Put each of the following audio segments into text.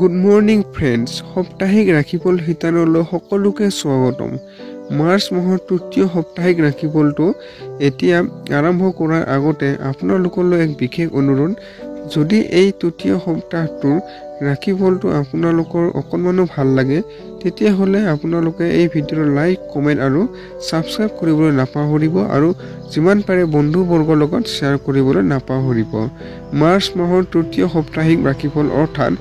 Good morning friends, সাপ্তাহিক ৰাশিফল শিতানলৈ সকলোকে স্বাগতম। মাৰ্চ মাহৰ তৃতীয় সাপ্তাহিক ৰাশিফলটো এতিয়া আৰম্ভ কৰাৰ আগতে আপোনালোকলৈ এক বিশেষ অনুৰোধ। যদি এই তৃতীয় সপ্তাহটোৰ ৰাশিফলটো আপোনালোকৰ অকণমানো ভাল লাগে, তেতিয়াহ'লে আপোনালোকে এই ভিডিঅ'টো লাইক, কমেণ্ট আৰু ছাবস্ক্ৰাইব কৰিবলৈ নাপাহৰিব আৰু যিমান পাৰে বন্ধুবৰ্গৰ লগত শ্বেয়াৰ কৰিবলৈ নাপাহৰিব। মাৰ্চ মাহৰ তৃতীয় সাপ্তাহিক ৰাশিফল অৰ্থাৎ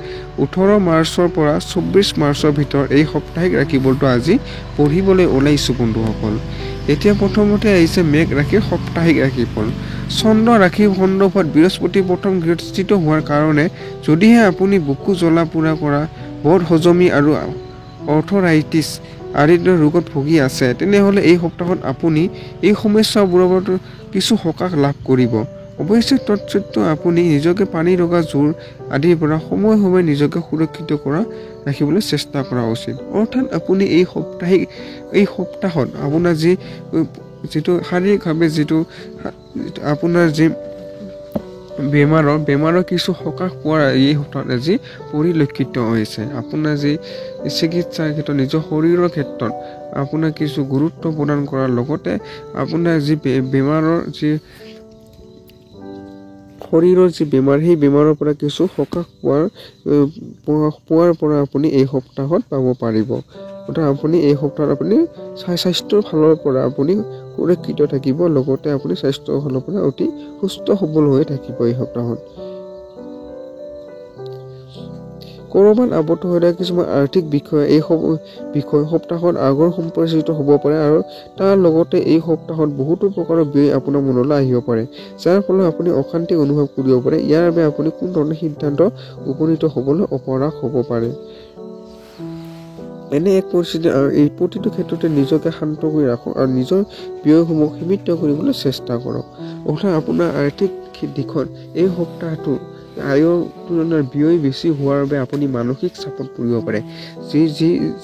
18 মাৰ্চৰ পৰা 24 মাৰ্চৰ ভিতৰত এই সাপ্তাহিক ৰাশিফলটো আজি পঢ়িবলৈ ওলাইছোঁ বন্ধুসকল। এতিয়া প্ৰথমতে আহিছে মেঘ ৰাশিৰ সাপ্তাহিক ৰাশিফল। চন্দ্ৰ ৰাশিৰ সন্দৰ্ভত বৃহস্পতি প্ৰথম গৃহস্থিত হোৱাৰ কাৰণে যদিহে আপুনি বুকু জ্বলা পোৰা কৰা, বদ হজমি আৰু অৰ্থৰাইটিছ আদিৰ দৰে ৰোগত ভুগি আছে, তেনেহ'লে এই সপ্তাহত আপুনি এই সমস্যাবোৰৰ পৰা কিছু সকাহ লাভ কৰিব। অৱশ্যে তৎসত্ত্বেও আপুনি নিজকে পানী লগা জ্বৰ আদিৰ পৰা সময়ে সময়ে নিজকে সুৰক্ষিত ৰাখিবলৈ চেষ্টা কৰা উচিত। অৰ্থাৎ আপুনি এই সপ্তাহত আপোনাৰ যিটো শাৰীৰিকভাৱে যিটো আপোনাৰ যি বেমাৰৰ কিছু সকাহ পোৱাৰ এই সপ্তাহত আজি পৰিলক্ষিত হৈছে। আপোনাৰ যি চিকিৎসাৰ ক্ষেত্ৰত নিজৰ শৰীৰৰ ক্ষেত্ৰত আপোনাৰ কিছু গুৰুত্ব প্ৰদান কৰাৰ লগতে আপোনাৰ যি শৰীৰৰ যি বেমাৰ, সেই বেমাৰৰ পৰা কিছু সকাহ পোৱাৰ পৰা আপুনি এই সপ্তাহত পাব পাৰিব। অৰ্থাৎ আপুনি এই সপ্তাহত আপুনি স্বাস্থ্যৰ ফালৰ পৰা আপুনি সুৰক্ষিত থাকিব, লগতে আপুনি স্বাস্থ্যৰ ফালৰ পৰা অতি সুস্থ সবল হৈ থাকিব এই সপ্তাহত। ক'ৰবাত আবদ্ধ হৈ থকা কিছুমান আৰ্থিক বিষয় সপ্তাহত আগৰ সম্প্ৰসাৰিত হ'ব পাৰে আৰু তাৰ লগতে এই সপ্তাহত বহুতো প্ৰকাৰৰ ব্যয় আপোনাৰ মনলৈ আহিব পাৰে, যাৰ ফলত আপুনি অশান্তি অনুভৱ কৰিব পাৰে। ইয়াৰ বাবে আপুনি কোনো ধৰণৰ সিদ্ধান্ত উপনীত হ'বলৈ অপাৰগ হ'ব পাৰে। এনে এক পৰিস্থিতি আৰু এই প্ৰতিটো ক্ষেত্ৰতে নিজকে শান্ত কৰি ৰাখক আৰু নিজৰ ব্যয়সমূহ সীমিত কৰিবলৈ চেষ্টা কৰক। অৰ্থাৎ আপোনাৰ আৰ্থিক দিশত এই সপ্তাহটো আয়ৰ তুলনাৰ ব্যয় বেছি হোৱাৰ বাবে আপুনি মানসিক চাপত পৰিব পাৰে,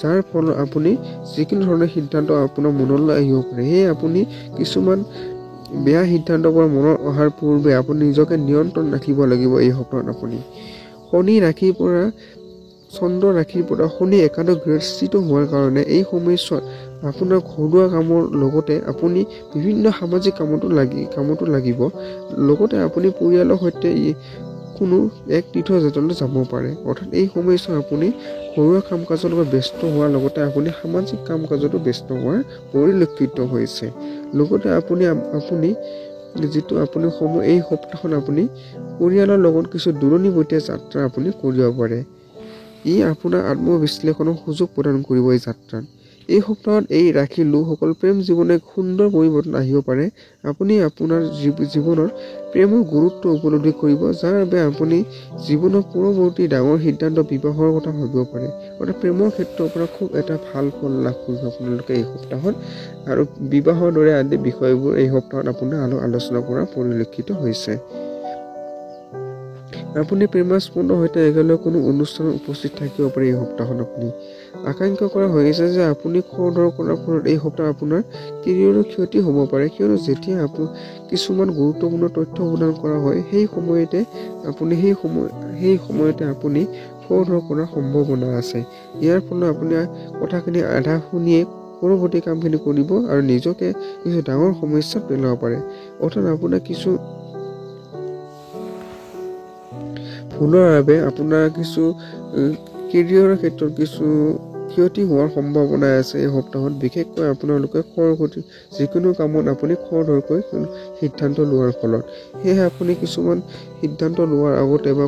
যাৰ ফলত আপুনি যিকোনো ধৰণৰ সিদ্ধান্ত আপোনাৰ মনলৈ আহিব পাৰে। সেয়ে আপুনি কিছুমান বেয়া সিদ্ধান্তৰ পৰা মনত অহাৰ পূৰ্বে আপুনি নিজকে নিয়ন্ত্ৰণ ৰাখিব লাগিব। এই সপ্তাহত আপুনি চন্দ্ৰ ৰাশিৰ পৰা শনি একাদশ গৃহস্থিত হোৱাৰ কাৰণে এই সময়ছোৱাত আপোনাৰ ঘৰুৱা কামৰ লগতে আপুনি বিভিন্ন সামাজিক কামতো লাগিব। লগতে আপুনি পৰিয়ালৰ সৈতে কোনো এক তীৰ্থযাত্ৰালৈ যাব পাৰে। অৰ্থাৎ এই সময়ছোৱাত আপুনি ঘৰুৱা কাম কাজৰ লগত ব্যস্ত হোৱাৰ লগতে আপুনি সামাজিক কাম কাজতো ব্যস্ত হোৱাৰ পৰিলক্ষিত হৈছে। লগতে আপুনি এই সপ্তাহত আপুনি পৰিয়ালৰ লগত কিছু দূৰণিবতীয়া যাত্ৰা আপুনি কৰিব পাৰে। ই আপোনাৰ আত্মবিশ্লেষণৰ সুযোগ প্ৰদান কৰিব। এই যাত্ৰাত এই সপ্তাহত এই ৰাশিৰ লোকসকল প্ৰেম জীৱনে এক সুন্দৰ পৰিৱৰ্তন আহিব পাৰে। আপুনি আপোনাৰ জীৱনত প্ৰেমৰ গুৰুত্ব উপলব্ধি কৰিব, যাৰ বাবে আপুনি জীৱনৰ পৰৱৰ্তী ডাঙৰ সিদ্ধান্ত বিবাহৰ কথা ভাবিব পাৰে। অৰ্থাৎ প্ৰেমৰ ক্ষেত্ৰৰ পৰা খুব এটা ভাল ফল লাভ কৰিব আপোনালোকে এই সপ্তাহত, আৰু বিবাহৰ দৰে আদি বিষয়বোৰ এই সপ্তাহত আপোনাৰ আলোচনা কৰা পৰিলক্ষিত হৈছে। আপুনি প্ৰেমাস্পদৰ সৈতে একেলগে কোনো অনুষ্ঠানত উপস্থিত থাকিব পাৰে। এই সপ্তাহত আপুনি আকাংক্ষা কৰা হৈছে যে আপুনি খৰধৰ কৰাৰ ফলত এই সপ্তাহ আপোনাৰ কেৰিয়াৰৰ ক্ষতি হ'ব পাৰে, কিয়নো যেতিয়া কিছুমান গুৰুত্বপূৰ্ণ তথ্য প্ৰদান কৰা হয় সেই সময়তে আপুনি খৰধৰ কৰাৰ সম্ভাৱনা আছে। ইয়াৰ ফলত আপুনি কথাখিনি আধা শুনিয়ে পৰৱৰ্তী কামখিনি কৰিব আৰু নিজকে কিছু ডাঙৰ সমস্যাত পেলাব পাৰে। অৰ্থাৎ আপোনাৰ কিছু ভুলৰ বাবে আপোনাৰ কিছু কেৰিয়াৰৰ ক্ষেত্ৰত কিছু ক্ষতি হোৱাৰ সম্ভাৱনা আছে এই সপ্তাহত। বিশেষকৈ আপোনালোকে যিকোনো কামত আপুনি খৰধৰকৈ সিদ্ধান্ত লোৱাৰ ফলত। সেয়েহে আপুনি কিছুমান সিদ্ধান্ত লোৱাৰ আগতে বা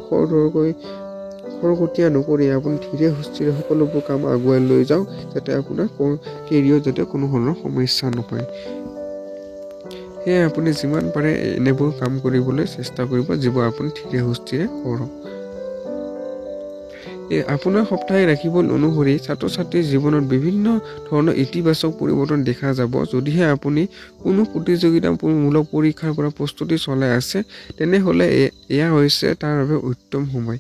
খৰকটীয়া নকৰি আপুনি ধীৰে সুস্থিৰে সকলোবোৰ কাম আগুৱাই লৈ যাওক, যাতে আপোনাৰ কেৰিয়াৰত যাতে কোনো ধৰণৰ সমস্যা নহয়। সেয়ে আপুনি যিমান পাৰে এনেবোৰ কাম কৰিবলৈ চেষ্টা কৰিব, যিবোৰ আপুনি ধীৰে সুস্থিৰে কৰক। আপোনাৰ সাপ্তাহিক ৰাশিফল অনুসৰি ছাত্ৰ ছাত্ৰীৰ জীৱনত বিভিন্ন ধৰণৰ ইতিবাচক পৰিৱৰ্তন দেখা যাব। যদিহে আপুনি কোনো প্ৰতিযোগিতামূলক পৰীক্ষাৰ পৰা প্ৰস্তুতি চলাই আছে, তেনেহ'লে এয়া হৈছে তাৰ বাবে উত্তম সময়।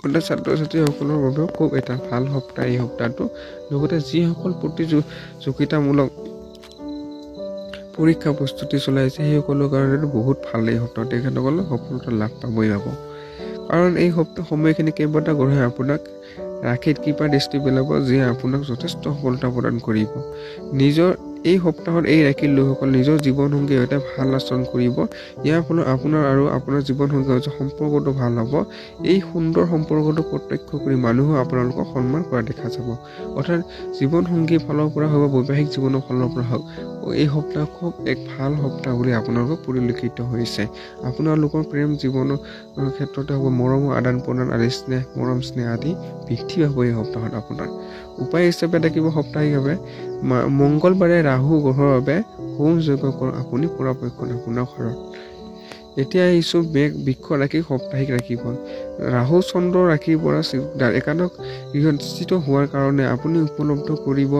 অৰ্থাৎ ছাত্ৰ ছাত্ৰীসকলৰ বাবেও খুব এটা ভাল সপ্তাহ এই সপ্তাহটো। লগতে যিসকল প্ৰতিযোগিতামূলক পৰীক্ষা প্ৰস্তুতি চলাইছে সেইসকলৰ কাৰণে বহুত ভাল এই সপ্তাহ। তেখেতসকলে সফলতা লাভ পাবই পাব। কাৰণ এই সময়খিনি কেইবাটা গ্ৰহে আপোনাক ৰাশিত কৃপা দৃষ্টি পেলাব, যিয়ে আপোনাক যথেষ্ট সফলতা প্ৰদান কৰিব। নিজৰ এই সপ্তাহত এই ৰাশিৰ লোকসকল নিজৰ জীৱনসংগীৰ সৈতে ভাল আচৰণ কৰিব। ইয়াৰ ফলত আপোনাৰ আৰু আপোনাৰ জীৱনসংগীৰ সৈতে সম্পৰ্কটো ভাল হ'ব। এই সুন্দৰ সম্পৰ্কটো প্ৰত্যক্ষ কৰি মানুহে আপোনালোকক সন্মান কৰা দেখা যাব। অৰ্থাৎ জীৱনসংগীৰ ফালৰ পৰা হওক, বৈবাহিক জীৱনৰ ফালৰ পৰা হওক, এই সপ্তাহ খুব এক ভাল সপ্তাহ বুলি আপোনালোকক পৰিলক্ষিত হৈছে। আপোনালোকৰ প্ৰেম জীৱনৰ ক্ষেত্ৰতে হ'ব, মৰমৰ আদান প্ৰদান আদি মৰম স্নেহ আদি বৃদ্ধি পাব এই সপ্তাহত আপোনাৰ। উপায় হিচাপে থাকিব সপ্তাহিকভাৱে মংগলবাৰে ৰাহু গ্ৰহৰ বাবে হোম যজ্ঞ কৰক আপুনি পৰাপক্ষত আপোনাৰ ঘৰত। এতিয়া আহিছোঁ বৃক্ষ ৰাশি সাপ্তাহিক ৰাশিফল। ৰাহু চন্দ্ৰ ৰাশিৰ পৰা একাদশ গৃহস্থিত হোৱাৰ কাৰণে আপুনি উপলব্ধ কৰিব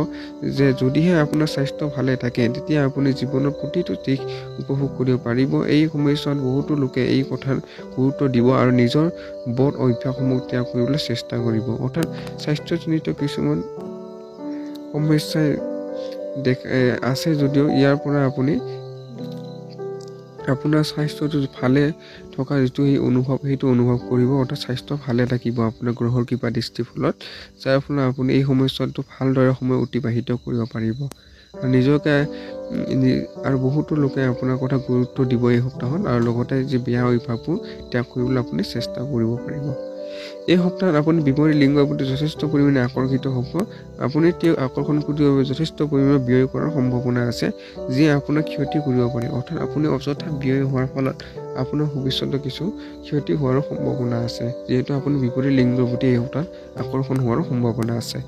যে যদিহে আপোনাৰ স্বাস্থ্য ভালে থাকে তেতিয়া আপুনি জীৱনৰ প্ৰতিটো দিশ উপভোগ কৰিব পাৰিব। এই সময়ছোৱাত বহুতো লোকে এই কথাত গুৰুত্ব দিব আৰু নিজৰ বদ অভ্যাসসমূহ ত্যাগ কৰিবলৈ চেষ্টা কৰিব। অৰ্থাৎ স্বাস্থ্যজনিত কিছুমান সমস্যাই আছে যদিও ইয়াৰ পৰা আপুনি আপোনাৰ স্বাস্থ্যটো ভালে থকা যিটো সেইটো অনুভৱ কৰিব। অৰ্থাৎ স্বাস্থ্য ভালে থাকিব আপোনাৰ গ্ৰহৰ কৃপা দৃষ্টিৰ ফলত, যাৰ ফলত আপুনি এই সময়ছোৱাটো ভালদৰে সময় অতিবাহিত কৰিব পাৰিব। নিজকে আৰু বহুতো লোকে আপোনাৰ কথা গুৰুত্ব দিব এই সপ্তাহত, আৰু লগতে যি বেয়া অভ্যাসবোৰ ত্যাগ কৰিবলৈ আপুনি চেষ্টা কৰিব পাৰিব। এই সপ্তাহত আপুনি বিপৰীত লিংগৰ প্ৰতি যথেষ্ট পৰিমাণে আকৰ্ষিত হ'ব। আপুনি তেওঁক আকৰ্ষণ কৰিবৰ বাবে যথেষ্ট পৰিমাণে ব্যয় কৰাৰ সম্ভাৱনা আছে, যিয়ে আপোনাক ক্ষতি কৰিব পাৰে। অৰ্থাৎ আপুনি অযথা ব্যয় হোৱাৰ ফলত আপোনাৰ ভৱিষ্যতে কিছু ক্ষতি হোৱাৰো সম্ভাৱনা আছে, যিহেতু আপুনি বিপৰীত লিংগৰ প্ৰতি এই সপ্তাহত আকৰ্ষণ হোৱাৰো সম্ভাৱনা আছে।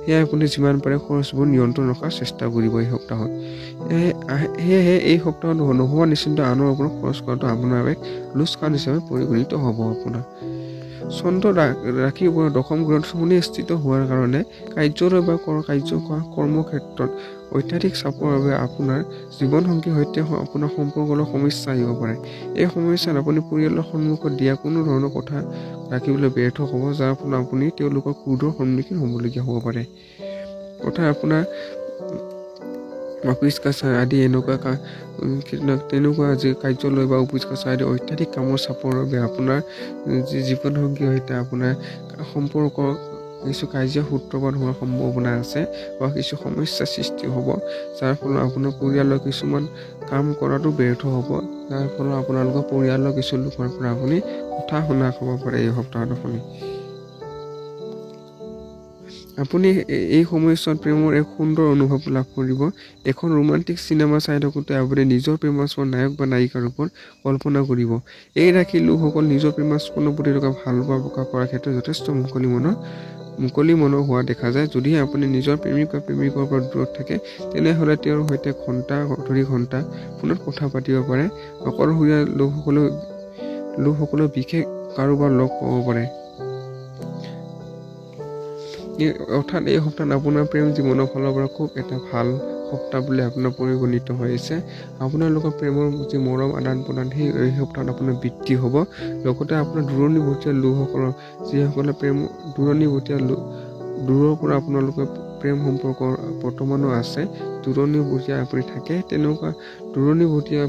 সেয়ে আপুনি যিমান পাৰে খৰচবোৰ নিয়ন্ত্ৰণ ৰখাৰ চেষ্টা কৰিব এই সপ্তাহত। সেয়েহে এই সপ্তাহত নোহোৱা নিশ্চিন্ত আনৰ ওপৰত খৰচ কৰাটো আপোনাৰ এক লোকচান হিচাপে পৰিগণিত হ'ব আপোনাৰ। চন্দ্ৰ ৰাশিৰ ওপৰত দশম গৃহত শনি স্থিত হোৱাৰ কাৰণে কাৰ্যালয় বা কৰ্মক্ষেত্ৰত অত্যাধিক চাপৰ বাবে আপোনাৰ জীৱনসংগীৰ সৈতে আপোনাৰ সম্পৰ্কৰ সমস্যা আহিব পাৰে। এই সমস্যাত আপুনি পৰিয়ালৰ সন্মুখত দিয়া কোনো ধৰণৰ কথা ৰাখিবলৈ ব্যৰ্থ হ'ব, যাৰ ফলত আপুনি তেওঁলোকৰ ক্ৰোধৰ সন্মুখীন হ'বলগীয়া হ'ব পাৰে। অৰ্থাৎ আপোনাৰ অফিচ কাছাৰী আদি তেনেকুৱা যি কাৰ্যালয় বা অফিচ কাছাৰী আদি অত্যাধিক কামৰ চাপৰ বাবে আপোনাৰ যি জীৱনসংগীৰ সৈতে আপোনাৰ সম্পৰ্ক কিছু কাজিয়া সূত্ৰপাত হোৱাৰ সম্ভাৱনা আছে বা কিছু সমস্যাৰ সৃষ্টি হ'ব, যাৰ ফলত আপোনাৰ পৰিয়ালৰ কিছুমান কাম কৰাটো ব্যৰ্থ হ'ব, যাৰ ফলত আপোনালোকৰ পৰিয়ালৰ কিছু লোকৰ পৰা আপুনি কথা শুনা খাব পাৰে এই সপ্তাহত। আপুনি এই সময়ছোৱাত প্ৰেমৰ এক সুন্দৰ অনুভৱ লাভ কৰিব। এখন ৰোমান্টিক চিনেমা চাই থাকোঁতে আপুনি নিজৰ প্ৰেমাস্পদ নায়ক বা নায়িকাৰ ওপৰত কল্পনা কৰিব। এই ৰাশিৰ লোকসকল নিজৰ প্ৰেমাস্পদৰ প্ৰতি থকা ভালপোৱা প্ৰকাশ কৰাৰ ক্ষেত্ৰত যথেষ্ট মুকলি মনৰ হোৱা দেখা যায়। যদিহে আপুনি নিজৰ প্ৰেমিক বা প্ৰেমিকৰ পৰা দূৰত থাকে তেনেহ'লে তেওঁৰ সৈতে ঘণ্টা ফোনত কথা পাতিব পাৰে। অকলশৰীয়া লোকসকলেও বিশেষ কাৰোবাৰ লগ পাব পাৰে। অৰ্থাৎ এই সপ্তাহত আপোনাৰ প্ৰেম জীৱনৰ ফালৰ পৰা খুব এটা ভাল সপ্তাহ বুলি আপোনাৰ পৰিগণিত হৈছে। আপোনালোকৰ প্ৰেমৰ যি মৰম আদান প্ৰদান এই সপ্তাহত আপোনাৰ বৃদ্ধি হ'ব। লগতে আপোনাৰ দূৰণিবতীয়া লোকসকলৰ যিসকলে দূৰৰ পৰা আপোনালোকৰ প্ৰেম সম্পৰ্ক বৰ্তমানো আছে, দূৰণিবতীয়া আপুনি থাকে, তেনেকুৱা দূৰণিবতীয়া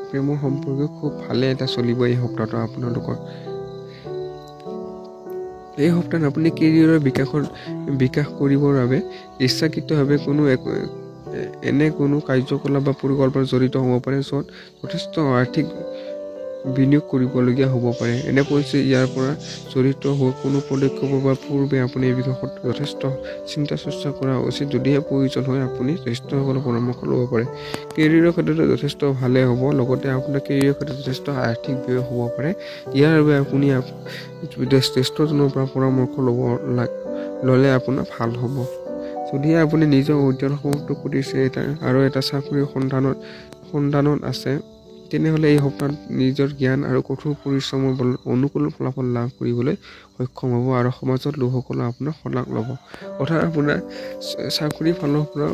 প্ৰেমৰ সম্পৰ্ক খুব ভালে এটা চলিব এই সপ্তাহটো আপোনালোকৰ। এই সপ্তাহত আপুনি কেৰিয়াৰৰ বিকাশ কৰিবৰ বাবে ইচ্ছাকৃতভাৱে কোনো কাৰ্যকলাপ বা পৰিকল্পনাত জড়িত হ'ব পাৰে, য'ত যথেষ্ট আৰ্থিক বিনিয়োগ কৰিবলগীয়া হ'ব পাৰে। এনে পৰিস্থিতি ইয়াৰ পৰা জড়িত হোৱা কোনো পদক্ষেপৰ পূৰ্বে আপুনি এই বিষয়ত যথেষ্ট চিন্তা চৰ্চা কৰা উচিত। যদিহে প্ৰয়োজন হয় আপুনি জ্যেষ্ঠসকলৰ পৰামৰ্শ ল'ব পাৰে। কেৰিয়াৰৰ ক্ষেত্ৰতো যথেষ্ট ভালে হ'ব। লগতে আপোনাৰ কেৰিয়াৰৰ ক্ষেত্ৰত যথেষ্ট আৰ্থিক ব্যয় হ'ব পাৰে। ইয়াৰ বাবে আপুনি জ্যেষ্ঠজনৰ পৰা পৰামৰ্শ ল'লে আপোনাৰ ভাল হ'ব। যদিহে আপুনি নিজৰ উদ্যোগ সমাপ্ত কৰিছে আৰু এটা চাকৰিৰ সন্ধানত আছে, তেনেহ'লে এই সপ্তাহত নিজৰ জ্ঞান আৰু কঠোৰ পৰিশ্ৰমৰ বলত অনুকূল ফলাফল লাভ কৰিবলৈ সক্ষম হ'ব আৰু সমাজত লোকসকলে আপোনাক শলাগ ল'ব। অৰ্থাৎ আপোনাৰ চাকৰিৰ ফালৰ পৰা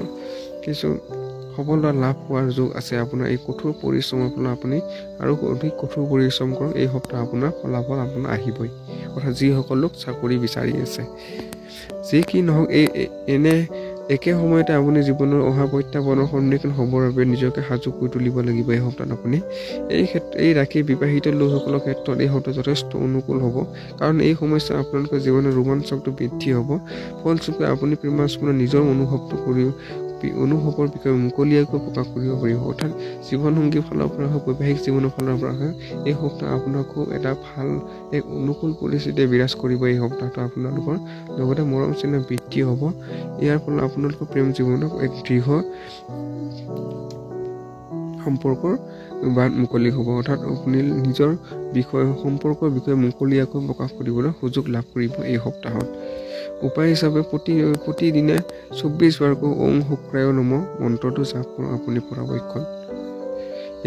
কিছু সফলতা লাভ হোৱাৰ যোগ আছে। আপোনাৰ এই কঠোৰ পৰিশ্ৰমৰ ফলত আপুনি আৰু অধিক কঠোৰ পৰিশ্ৰম কৰক, এই সপ্তাহ আপোনাৰ ফলাফল আপোনাৰ আহিবই। অৰ্থাৎ যিসকলক চাকৰি বিচাৰি আছে, যি কি নহওক একে সময়তে আপুনি জীৱনৰ অহা প্ৰত্যাহ্বানৰ সন্মুখীন হ'বৰ বাবে নিজকে সাজু কৰি তুলিব লাগিব। এই সপ্তাহত আপুনি এই ৰাশি বিবাহিত লোকসকলৰ ক্ষেত্ৰত এই সপ্তাহ যথেষ্ট অনুকূল হ'ব, কাৰণ এই সমস্যা আপোনালোকৰ জীৱনৰ ৰোমাঞ্চকটো বৃদ্ধি হ'ব। ফলস্বৰূপে আপুনি প্ৰেমাস্পদে নিজৰ অনুভৱৰ বিষয়ে মুকলিয়াকৈ প্ৰকাশ কৰিব পাৰিব। অৰ্থাৎ জীৱনসংগীৰ ফালৰ পৰা হওক, বৈবাহিক জীৱনৰ ফালৰ পৰা হওক, এই সপ্তাহ আপোনাকো এটা ভাল এক অনুকূল পৰিস্থিতিয়ে বিৰাজ কৰিব। এই সপ্তাহটো আপোনালোকৰ লগতে মৰম চেনেহ বৃদ্ধি হ'ব। ইয়াৰ ফলত আপোনালোকৰ প্ৰেম জীৱনক এক দৃঢ় সম্পৰ্কৰ বাট মুকলি হ'ব। অৰ্থাৎ আপুনি নিজৰ সম্পৰ্কৰ বিষয়ে মুকলিয়াকৈ প্ৰকাশ কৰিবলৈ সুযোগ লাভ কৰিব এই সপ্তাহত। উপায় হিচাপে প্ৰতিদিনে 24 বাৰকৈ ওম শুক্ৰায় নমঃ মন্ত্ৰটো জাপ কৰক আপুনি পৰাপক্ষত।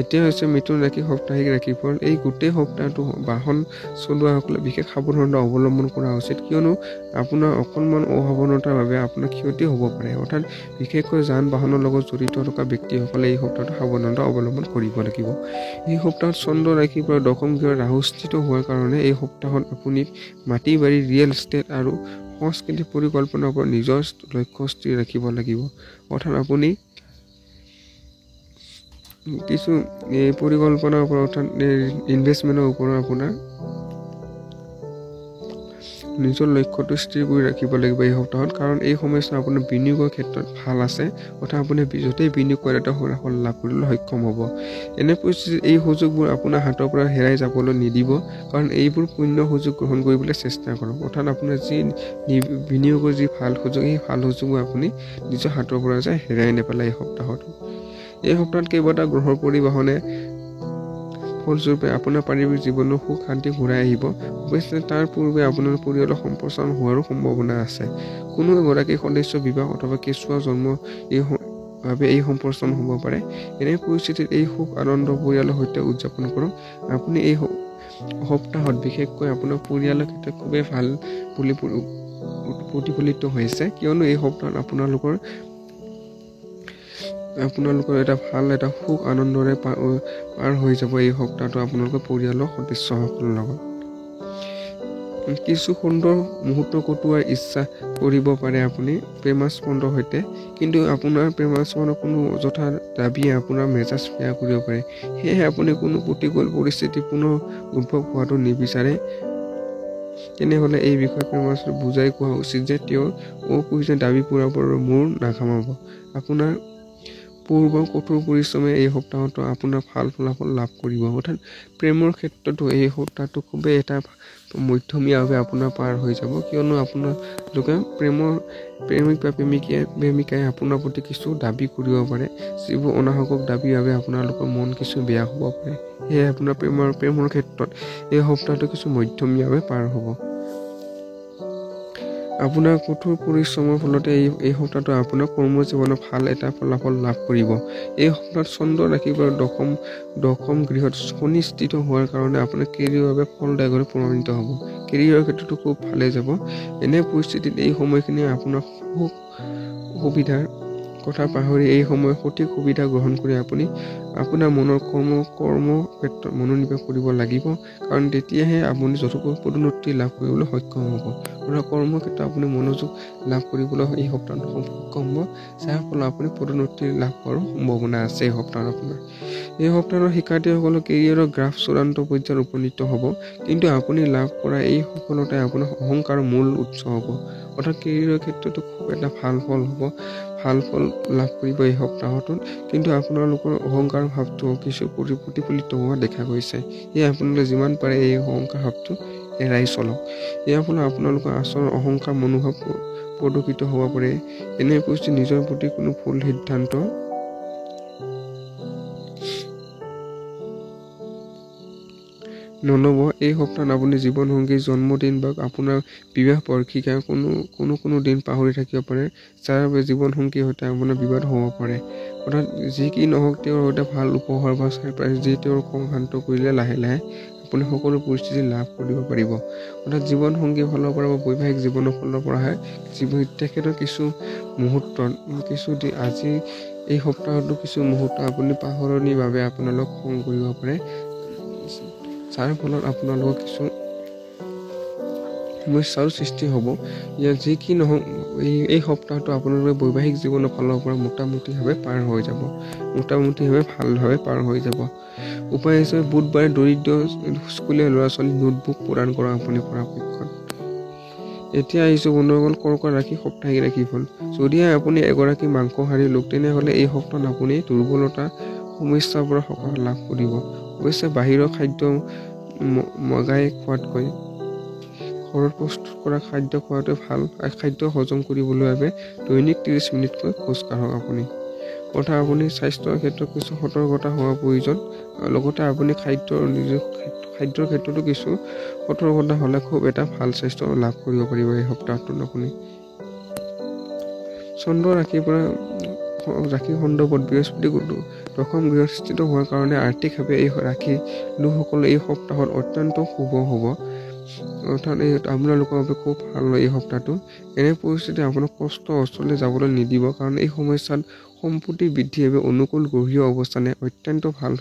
এতিয়া হৈছে মিথুন ৰাশি সাপ্তাহিক ৰাশিফল। এই গোটেই সপ্তাহটো বাহন চলোৱাসকলে বিশেষ সাৱধানতা অৱলম্বন কৰা উচিত, কিয়নো আপোনাৰ অকণমান অসাৱধানতাৰ বাবে আপোনাৰ ক্ষতি হ'ব পাৰে। অৰ্থাৎ বিশেষকৈ যান বাহনৰ লগত জড়িত থকা ব্যক্তিসকলে এই সপ্তাহটো সাৱধানতা অৱলম্বন কৰিব লাগিব। এই সপ্তাহত চন্দ্ৰ ৰাশিৰ পৰা দশম গৃহত ৰাহু স্থিত হোৱাৰ কাৰণে এই সপ্তাহত আপুনি মাটি বাৰী, ৰিয়েল এষ্টেট আৰু সাংস্কৃতিক পৰিকল্পনাৰ ওপৰত নিজৰ লক্ষ্য স্থিৰ ৰাখিব লাগিব। অৰ্থাৎ আপুনি কিছু পৰিকল্পনাৰ ওপৰত, অৰ্থাৎ ইনভেষ্টমেণ্টৰ ওপৰত আপোনাৰ নিজৰ লক্ষ্যটো স্থিৰ কৰি ৰাখিব লাগিব এই সপ্তাহত, কাৰণ এই সময়ছোৱা আপোনাৰ বিনিয়োগৰ ক্ষেত্ৰত ভাল আছে। অৰ্থাৎ আপুনি য'তেই বিনিয়োগ কৰে এটা ফলাফল লাভ কৰিবলৈ সক্ষম হ'ব। এনে পৰিস্থিতিত এই সুযোগবোৰ আপোনাৰ হাতৰ পৰা হেৰাই যাবলৈ নিদিব, কাৰণ এইবোৰ পূৰ্ণ সুযোগ গ্ৰহণ কৰিবলৈ চেষ্টা কৰক। অৰ্থাৎ আপোনাৰ যি বিনিয়োগৰ যি ভাল সুযোগ, সেই ভাল সুযোগবোৰ আপুনি নিজৰ হাতৰ পৰা যায় হেৰাই নেপেলায় এই সপ্তাহত। এই সপ্তাহত কেইবাটা গ্ৰহৰ পৰিবাহনে ফলস্বৰূপে আপোনাৰ পাৰিবাৰিক জীৱনৰ সুখ শান্তি ঘূৰাই আহিব। অৱশ্যে তাৰ পূৰ্বে আপোনাৰ পৰিয়ালৰ সম্প্ৰসাৰণ হোৱাৰো সম্ভাৱনা আছে। কোনো এগৰাকী সদস্য বিবাহ অথবা কেঁচুৱা জন্ম বাবে এই সম্প্ৰসাৰণ হ'ব পাৰে। এনে পৰিস্থিতিত এই সুখ আনন্দ পৰিয়ালৰ সৈতে উদযাপন কৰক। আপুনি এই সপ্তাহত বিশেষকৈ আপোনাৰ পৰিয়ালৰ ক্ষেত্ৰত খুবেই ভাল বুলি প্ৰতিফলিত হৈছে, কিয়নো এই সপ্তাহত আপোনালোকৰ এটা সুখ আনন্দৰে পাৰ হৈ যাব এই সপ্তাহটো আপোনালোকৰ পৰিয়ালৰ সদস্যসকলৰ লগত। কিছু সুন্দৰ মুহূৰ্ত কটোৱাৰ ইচ্ছা কৰিব পাৰে আপুনি প্ৰেমাস্পদৰ সৈতে, কিন্তু আপোনাৰ প্ৰেমাস্পদৰ কোনো অযথা দাবীয়ে আপোনাৰ মেজাজ বেয়া কৰিব পাৰে। সেয়েহে আপুনি কোনো প্ৰতিকূল পৰিস্থিতি পুনৰ উদ্ভৱ হোৱাটো নিবিচাৰে। তেনেহ'লে এই বিষয়ে প্ৰেমাস্পদক বুজাই কোৱা উচিত যে তেওঁৰ অপ্ৰয়োজনীয় দাবী পূৰাৰ বাবে মূৰ নাঘামাব। আপোনাৰ পূৰ্বৰ কঠোৰ পৰিশ্ৰমে এই সপ্তাহতো আপোনাৰ ভাল ফলাফল লাভ কৰিব। অৰ্থাৎ প্ৰেমৰ ক্ষেত্ৰতো এই সপ্তাহটো খুবেই এটা মধ্যমীয়াভাৱে আপোনাৰ পাৰ হৈ যাব, কিয়নো আপোনালোকে প্ৰেমিক বা প্ৰেমিকাই আপোনাৰ প্ৰতি কিছু দাবী কৰিব পাৰে, যিবোৰ অনাহক দাবীৰ বাবে আপোনালোকৰ মন কিছু বেয়া হ'ব পাৰে। সেয়ে আপোনাৰ প্ৰেমৰ ক্ষেত্ৰত এই সপ্তাহটো কিছু মধ্যমীয়াভাৱে পাৰ হ'ব। আপোনাৰ কঠোৰ পৰিশ্ৰমৰ ফলতে এই সপ্তাহটো আপোনাৰ কৰ্মজীৱনত ভাল এটা ফলাফল লাভ কৰিব। এই সপ্তাহত চন্দ্ৰ ৰাশিৰ পৰা দশম গৃহত শনি স্থিত হোৱাৰ কাৰণে আপোনাৰ কেৰিয়াৰৰ বাবে ফলদায়কভাৱে প্ৰমাণিত হ'ব। কেৰিয়াৰৰ ক্ষেত্ৰতো খুব ভালে যাব। এনে পৰিস্থিতিত এই সময়খিনি আপোনাৰ সুবিধাৰ কথা পাহৰি এই সময় সঠিক সুবিধা গ্ৰহণ কৰি আপুনি আপোনাৰ মনৰ কৰ্ম ক্ষেত্ৰত মনোনিৱেশ কৰিব লাগিব, কাৰণ তেতিয়াহে আপুনি যথেষ্ট পদোন্নতি লাভ কৰিবলৈ সক্ষম হ'ব। কৰ্মক্ষেত্ৰত আপুনি মনোযোগ লাভ কৰিবলৈ এই সপ্তাহত সক্ষম হ'ব, যাৰ ফলত আপুনি পদোন্নতি লাভ কৰাৰ সম্ভাৱনা আছে এই সপ্তাহত আপোনাৰ। এই সপ্তাহৰ শিক্ষাৰ্থীসকলৰ কেৰিয়াৰৰ গ্ৰাফ চূড়ান্ত পৰ্যায়ত উপনীত হ'ব, কিন্তু আপুনি লাভ কৰা এই সফলতাই আপোনাৰ অহংকাৰৰ মূল উৎস হ'ব। অৰ্থাৎ কেৰিয়াৰৰ ক্ষেত্ৰতো খুব এটা ভাল ফল লাভ কৰিব এই সপ্তাহটোত, কিন্তু আপোনালোকৰ অহংকাৰ ভাৱটো কিছু প্ৰতিফলিত হোৱা দেখা গৈছে। সেয়ে আপোনালোকে যিমান পাৰে এই অহংকাৰ ভাৱটো এৰাই চলক। ইয়াৰ ফলত আপোনালোকৰ আচৰণ অহংকাৰ মনোভাৱ প্ৰদূষিত হ'ব পাৰে। এনে পৰিস্থিতিত নিজৰ প্ৰতি কোনো ভুল সিদ্ধান্ত নল'ব। এই সপ্তাহত আপুনি জীৱনসংগীৰ জন্মদিন বা আপোনাৰ বিবাহ বাৰ্ষিকীৰ কোনো দিন পাহৰি থাকিব পাৰে, যাৰ বাবে জীৱনসংগীৰ সৈতে আপোনাৰ বিবাদ হ'ব পাৰে। অৰ্থাৎ যি কি নহওক তেওঁৰ সৈতে ভাল উপহাৰ বা ছাৰপ্ৰাইজ দি তেওঁৰ খং শান্ত কৰিলে লাহে লাহে আপুনি সকলো পৰিস্থিতি লাভ কৰিব পাৰিব। অৰ্থাৎ জীৱনসংগীৰ ফালৰ পৰা বা বৈবাহিক জীৱনৰ ফালৰ পৰাহে তেখেতৰ কিছু মুহূৰ্তত আজি এই সপ্তাহতো কিছু মুহূৰ্ত আপুনি পাহৰণিভাৱে আপোনালোক খং কৰিব পাৰে, যাৰ ফলত আপোনালোকৰ কিছু সমস্যাৰ সৃষ্টি হ'ব। ইয়াত যি কি নহওক এই সপ্তাহটো আপোনালোকে বৈবাহিক জীৱনৰ ফালৰ পৰা মোটামুটিভাৱে পাৰ হৈ যাব, মোটামুটিভাৱে ভালভাৱে পাৰ হৈ যাব। উপায় হিচাপে বুধবাৰে দৰিদ্ৰ স্কুলীয়া ল'ৰা ছোৱালী নোটবুক প্ৰদান কৰা আপুনি পৰাপক্ষত। এতিয়া আহিছোঁ বন্ধুসকল কৰ্কট ৰাশি সাপ্তাহিক ৰাশিফল। যদিহে আপুনি এগৰাকী মাংসহাৰী লোক তেনেহ'লে এই সপ্তাহত আপুনি দুৰ্বলতা সমস্যাৰ পৰা সকাহ লাভ কৰিব। অৱশ্যে বাহিৰৰ খাদ্য মগাই খোৱাতকৈ ঘৰত প্ৰস্তুত কৰা খাদ্য খোৱাটো ভাল। খাদ্য হজম কৰিবলৈ বাবে দৈনিক 30 মিনিটকৈ খোজ কাঢ়ক আপুনি। অৰ্থাৎ আপুনি স্বাস্থ্যৰ ক্ষেত্ৰত কিছু সতৰ্কতা হোৱা প্ৰয়োজন। লগতে আপুনি খাদ্যৰ ক্ষেত্ৰতো কিছু সতৰ্কতা হ'লে খুব এটা ভাল স্বাস্থ্য লাভ কৰিব পাৰিব এই সপ্তাহটোত আপুনি। চন্দ্ৰ ৰাশিৰ পৰা ৰাশি সন্দৰ্ভত বৃহস্পতি দশম গৃহস্থিত হোৱাৰ কাৰণে আৰ্থিকভাৱে এই ৰাশিৰ লোকসকলে এই সপ্তাহত অত্যন্ত শুভ হ'ব। অৰ্থাৎ এই আপোনালোকৰ বাবে খুব ভাল এই সপ্তাহটো। এনে পৰিস্থিতি আপোনাক কষ্ট অস্থলৈ যাবলৈ নিদিব, কাৰণ এই সমস্যাত সম্পত্তি বৃদ্ধিৰ বাবে অনুকূল গ্ৰহীয় অৱস্থানে অত্যন্ত ভাল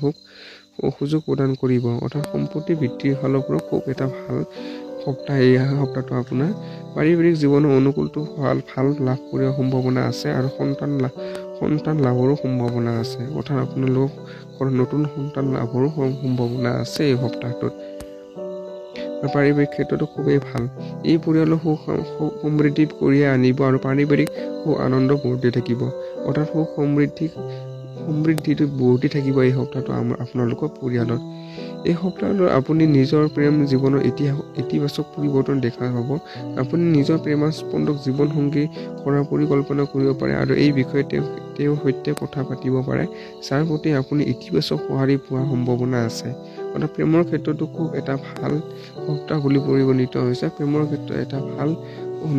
সুযোগ প্ৰদান কৰিব। অৰ্থাৎ সম্পত্তি বৃদ্ধিৰ ফালৰ পৰা খুব এটা ভাল সপ্তাহ এই সপ্তাহটো আপোনাৰ। পাৰিবাৰিক জীৱনৰ অনুকূলটো ভাল লাভ কৰাৰ সম্ভাৱনা আছে আৰু সন্তান লাভৰো সম্ভাৱনা আছে। অৰ্থাৎ আপোনালোকৰ নতুন সন্তান লাভৰো সম্ভাৱনা আছে এই সপ্তাহটোত। পাৰিবাৰিক ক্ষেত্ৰতো খুবেই ভাল। এই পৰিয়ালৰ সুখ সমৃদ্ধি কঢ়িয়াই আনিব আৰু পাৰিবাৰিক সুখ আনন্দ বৰ্তি থাকিব। অৰ্থাৎ সুখ সমৃদ্ধিটো বৰ্তি থাকিব এই সপ্তাহটো আপোনালোকৰ পৰিয়ালত। এই সপ্তাহত আপুনি নিজৰ প্ৰেম জীৱনৰ ইতিবাচক পৰিৱৰ্তন দেখা পাব। আপুনি নিজৰ প্ৰেমাস্পন্দক জীৱনসংগী কৰাৰ পৰিকল্পনা কৰিব পাৰে আৰু এই বিষয়ে তেওঁৰ সৈতে কথা পাতিব পাৰে, যাৰ প্ৰতি আপুনি ইতিবাচক সঁহাৰি পোৱাৰ সম্ভাৱনা আছে। অৰ্থাৎ প্ৰেমৰ ক্ষেত্ৰতো খুব এটা ভাল সপ্তাহ বুলি পৰিগণিত হৈছে। প্ৰেমৰ ক্ষেত্ৰত এটা ভাল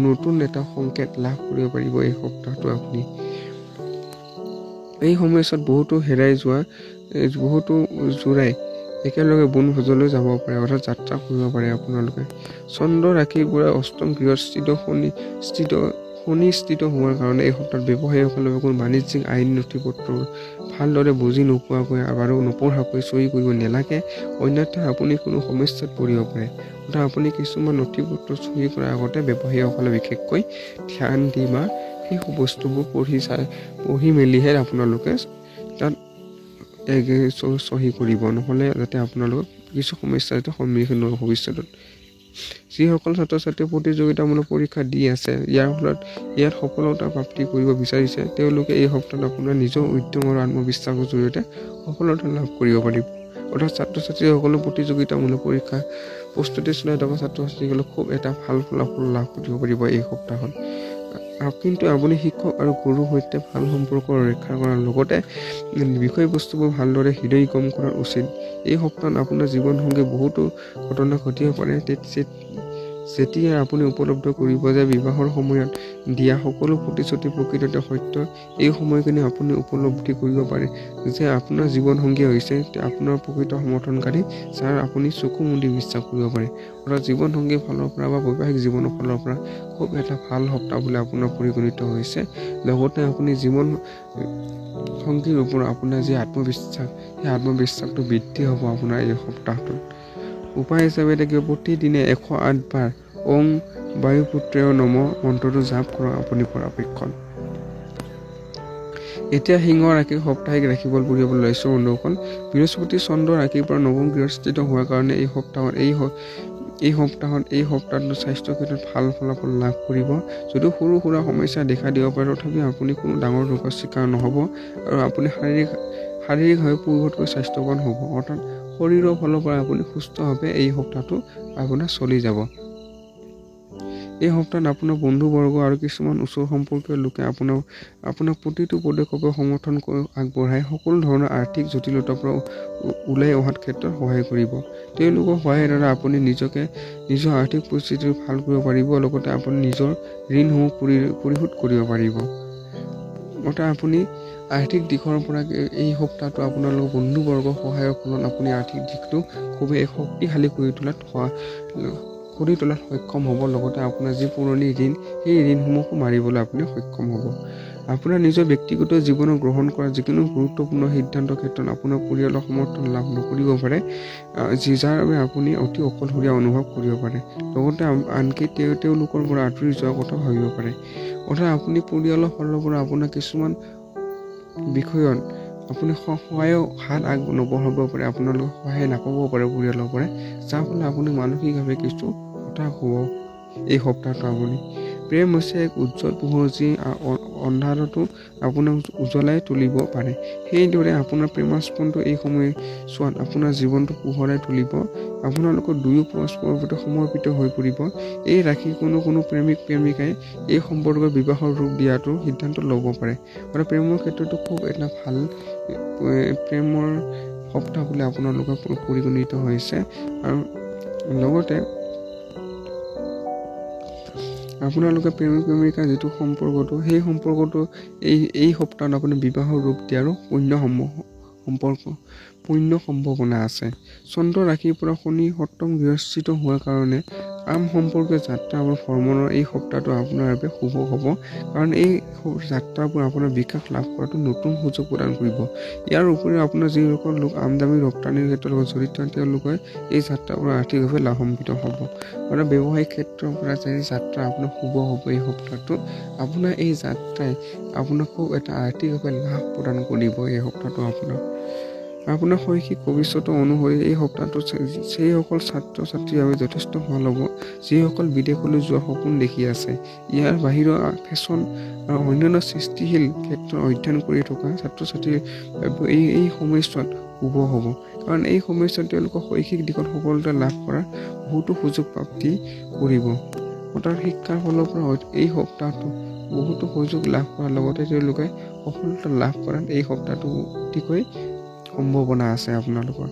নতুন এটা সংকেত লাভ কৰিব পাৰিব এই সপ্তাহটো আপুনি। এই সময়ছোৱাত বহুতো হেৰাই যোৱা বহুতো জোৰাই একেলগে বনভোজলৈ যাব পাৰে, অৰ্থাৎ যাত্ৰা কৰিব পাৰে আপোনালোকে। চন্দ্ৰ ৰাশিৰ পৰা অষ্টম গৃহস্থিত শনি স্থিত হোৱাৰ কাৰণে এই সপ্তাহত ব্যৱসায়ীসকলৰ কোনো বাণিজ্যিক আইন নথি পত্ৰ ভালদৰে বুজি নোপোৱাকৈ আৰু নপঢ়াকৈ চহী কৰিব নালাগে, অন্যথা আপুনি কোনো সমস্যাত পৰিব পাৰে। অৰ্থাৎ আপুনি কিছুমান নথি পত্ৰ চহী কৰাৰ আগতে ব্যৱসায়ীসকলে বিশেষকৈ ধ্যান দি বা সেই বস্তুবোৰ পঢ়ি মেলিহে আপোনালোকে তাত চহী কৰিব, নহ'লে যাতে আপোনালোকক কিছু সমস্যাৰ সন্মুখীন নহয় ভৱিষ্যতত। যিসকল ছাত্ৰ ছাত্ৰীয়ে প্ৰতিযোগিতামূলক পৰীক্ষা দি আছে, ইয়াত সফলতা প্ৰাপ্তি কৰিব বিচাৰিছে, তেওঁলোকে এই সপ্তাহত আপোনাৰ নিজৰ উদ্যম আৰু আত্মবিশ্বাসৰ জৰিয়তে সফলতা লাভ কৰিব পাৰিব। অৰ্থাৎ ছাত্ৰ ছাত্ৰীসকলে প্ৰতিযোগিতামূলক পৰীক্ষা প্ৰস্তুতি চলাই থকা ছাত্ৰ ছাত্ৰীসকলক খুব এটা ভাল ফলাফল লাভ কৰিব পাৰিব এই সপ্তাহত। কিন্তু আপুনি শিক্ষক আৰু গুৰুৰ সৈতে ভাল সম্পৰ্ক ৰক্ষা কৰাৰ লগতে বিষয়বস্তুবোৰ ভালদৰে হৃদয়গম কৰা উচিত। এই সপ্তাহত আপোনাৰ জীৱনসংগী বহুতো ঘটনা ঘটিব পাৰে। যেতিয়া আপুনি উপলব্ধ কৰিব যে বিবাহৰ সময়ত দিয়া সকলো প্ৰতিশ্ৰুতি প্ৰকৃততে সত্য, এই সময়খিনি আপুনি উপলব্ধি কৰিব পাৰে যে আপোনাৰ জীৱনসংগী হৈছে আপোনাৰ প্ৰকৃত সমৰ্থনকাৰী, যাৰ আপুনি চকু মুদি বিশ্বাস কৰিব পাৰে। অৰ্থাৎ জীৱনসংগীৰ ফালৰ পৰা বা বৈবাহিক জীৱনৰ ফালৰ পৰা খুব এটা ভাল সপ্তাহ বুলি আপোনাৰ পৰিগণিত হৈছে। লগতে আপুনি জীৱন সংগীৰ ওপৰত আপোনাৰ যি আত্মবিশ্বাস, সেই আত্মবিশ্বাসটো বৃদ্ধি হ'ব আপোনাৰ এই সপ্তাহটোত। উপায় হিচাপে থাকিব প্ৰতিদিনে 108 বাৰ ওং বায়ুপুত্ৰেয় নম মন্ত্ৰটো জাপ কৰক আপুনি পৰাপক্ষত। এতিয়া সিংহ ৰাশিৰ সাপ্তাহিক ৰাশিফল বুলিবলৈ লৈছোঁ বন্ধুসকল। বৃহস্পতি চন্দ্ৰ ৰাশিৰ পৰা নৱম গৃহস্থিত হোৱাৰ কাৰণে এই সপ্তাহত স্বাস্থ্যৰ ক্ষেত্ৰত ভাল ফলাফল লাভ কৰিব। যদিও সৰু সুৰা সমস্যা দেখা দিব পাৰে, তথাপিও আপুনি কোনো ডাঙৰ ৰোগৰ চিকাৰ নহ'ব আৰু আপুনি শাৰীৰিকভাৱে পূৰ্বতকৈ স্বাস্থ্যৱান হ'ব। অৰ্থাৎ শৰীৰৰ ফালৰ পৰা আপুনি সুস্থভাৱে এই সপ্তাহটো আপোনাৰ চলি যাব। এই সপ্তাহত আপোনাৰ বন্ধুবৰ্গ আৰু কিছুমান ওচৰ সম্পৰ্কীয় লোকে আপোনাক প্ৰতিটো পদক্ষেপৰ সমৰ্থন আগবঢ়াই সকলো ধৰণৰ আৰ্থিক জটিলতাৰ পৰা ওলাই অহাৰ ক্ষেত্ৰত সহায় কৰিব। তেওঁলোকৰ সহায়ৰ দ্বাৰা আপুনি নিজৰ আৰ্থিক পৰিস্থিতি ভাল কৰিব পাৰিব, লগতে আপুনি নিজৰ ঋণসমূহ পৰিশোধ কৰিব পাৰিব। অৰ্থাৎ আপুনি আৰ্থিক দিশৰ পৰা এই সপ্তাহটো আপোনালোকৰ বন্ধুবৰ্গৰ সহায়ৰ ফলত আপুনি আৰ্থিক দিশটো খুবেই শক্তিশালী কৰি তোলাত সক্ষম হ'ব। লগতে আপোনাৰ যি পুৰণি ঋণ, সেই ঋণসমূহো মাৰিবলৈ আপুনি সক্ষম হ'ব। আপোনাৰ নিজৰ ব্যক্তিগত জীৱনত গ্ৰহণ কৰা যিকোনো গুৰুত্বপূৰ্ণ সিদ্ধান্তৰ ক্ষেত্ৰত আপোনাৰ পৰিয়ালৰ সমৰ্থন লাভ নকৰিব পাৰে, যাৰ বাবে আপুনি অতি অকলশৰীয়া অনুভৱ কৰিব পাৰে। লগতে আনকি তেওঁলোকৰ পৰা আঁতৰি যোৱাৰ কথা ভাবিব পাৰে। অৰ্থাৎ আপুনি পৰিয়ালৰ ফালৰ পৰা আপোনাৰ কিছুমান বিষয়ত আপুনি সহায়ৰ হাত নবঢ়াব পাৰে, আপোনালোকে সহায় নাপাব পাৰে পৰিয়ালৰ পৰা, যাৰ ফলত আপুনি মানসিকভাৱে কিছু হতাশ হ'ব। এই সপ্তাহটো আপুনি প্ৰেম হৈছে এক উজ্জ্বল পোহৰ যি অন্ধাৰতো আপোনাক উজ্বলাই তুলিব পাৰে। সেইদৰে আপোনাৰ প্ৰেমাস্পন্দটো এই সময়ছোৱাত আপোনাৰ জীৱনটো পোহৰাই তুলিব। আপোনালোকৰ দুয়ো পৰস্পৰৰ প্ৰতি সমৰ্পিত হৈ পৰিব। এই ৰাশি কোনো প্ৰেমিক প্ৰেমিকাই এই সম্পৰ্কৰ বিবাহৰ ৰূপ দিয়াটো সিদ্ধান্ত ল'ব পাৰে। আৰু প্ৰেমৰ ক্ষেত্ৰতো খুব এটা ভাল প্ৰেমৰ সপ্তাহ বুলি আপোনালোকৰ পৰিগণিত হৈছে। আৰু লগতে আপোনালোকে প্ৰেমিক প্ৰেমিকাৰ যিটো সম্পৰ্কটো, সেই সম্পৰ্কটো এই সপ্তাহত আপুনি বিবাহৰ ৰূপ দিয়াৰো পূৰ্ণ সম্ভাৱনা আছে। চন্দ্ৰ ৰাশিৰ পৰা শনি সপ্তম গৃহস্থিত হোৱাৰ কাৰণে কাম সম্পৰ্কীয় যাত্ৰা আৰু ভ্ৰমণৰ এই সপ্তাহটো আপোনাৰ বাবে শুভ হ'ব, কাৰণ এই যাত্ৰাবোৰ আপোনাৰ বিকাশ লাভ কৰাটো নতুন সুযোগ প্ৰদান কৰিব। ইয়াৰ উপৰিও আপোনাৰ যিসকল লোক আমদানি ৰপ্তানিৰ ক্ষেত্ৰৰ লগত জড়িত, তেওঁলোকে এই যাত্ৰাৰ পৰা আৰ্থিকভাৱে লাভান্বিত হ'ব। আৰু ব্যৱসায়িক ক্ষেত্ৰৰ পৰা যে যাত্ৰা আপোনাৰ শুভ হ'ব এই সপ্তাহটো, আপোনাৰ এই যাত্ৰাই আপোনাক খুব এটা আৰ্থিকভাৱে লাভ প্ৰদান কৰিব। এই সপ্তাহটো আপোনাৰ শৈক্ষিক ভৱিষ্যত অনুসৰি এই সপ্তাহটো সেইসকল ছাত্ৰ ছাত্ৰীৰ বাবে যথেষ্ট ভাল হ'ব, যিসকল বিদেশলৈ যোৱাৰ সপোন দেখি আছে। ইয়াৰ বাহিৰেও ফেশ্বন আৰু অন্যান্য সৃষ্টিশীল ক্ষেত্ৰত অধ্যয়ন কৰি থকা ছাত্ৰ ছাত্ৰীৰ বাবে এই সময়ছোৱাত শুভ হ'ব, কাৰণ এই সময়ছোৱাত তেওঁলোকৰ শৈক্ষিক দিশত সফলতা লাভ কৰাৰ বহুতো সুযোগ প্ৰাপ্তি কৰিব। অৰ্থাৎ শিক্ষাৰ ফালৰ পৰা এই সপ্তাহটো বহুতো সুযোগ লাভ কৰাৰ লগতে তেওঁলোকে সফলতা লাভ কৰাত এই সপ্তাহটো অতিকৈ সম্ভাৱনা আছে আপোনালোকৰ।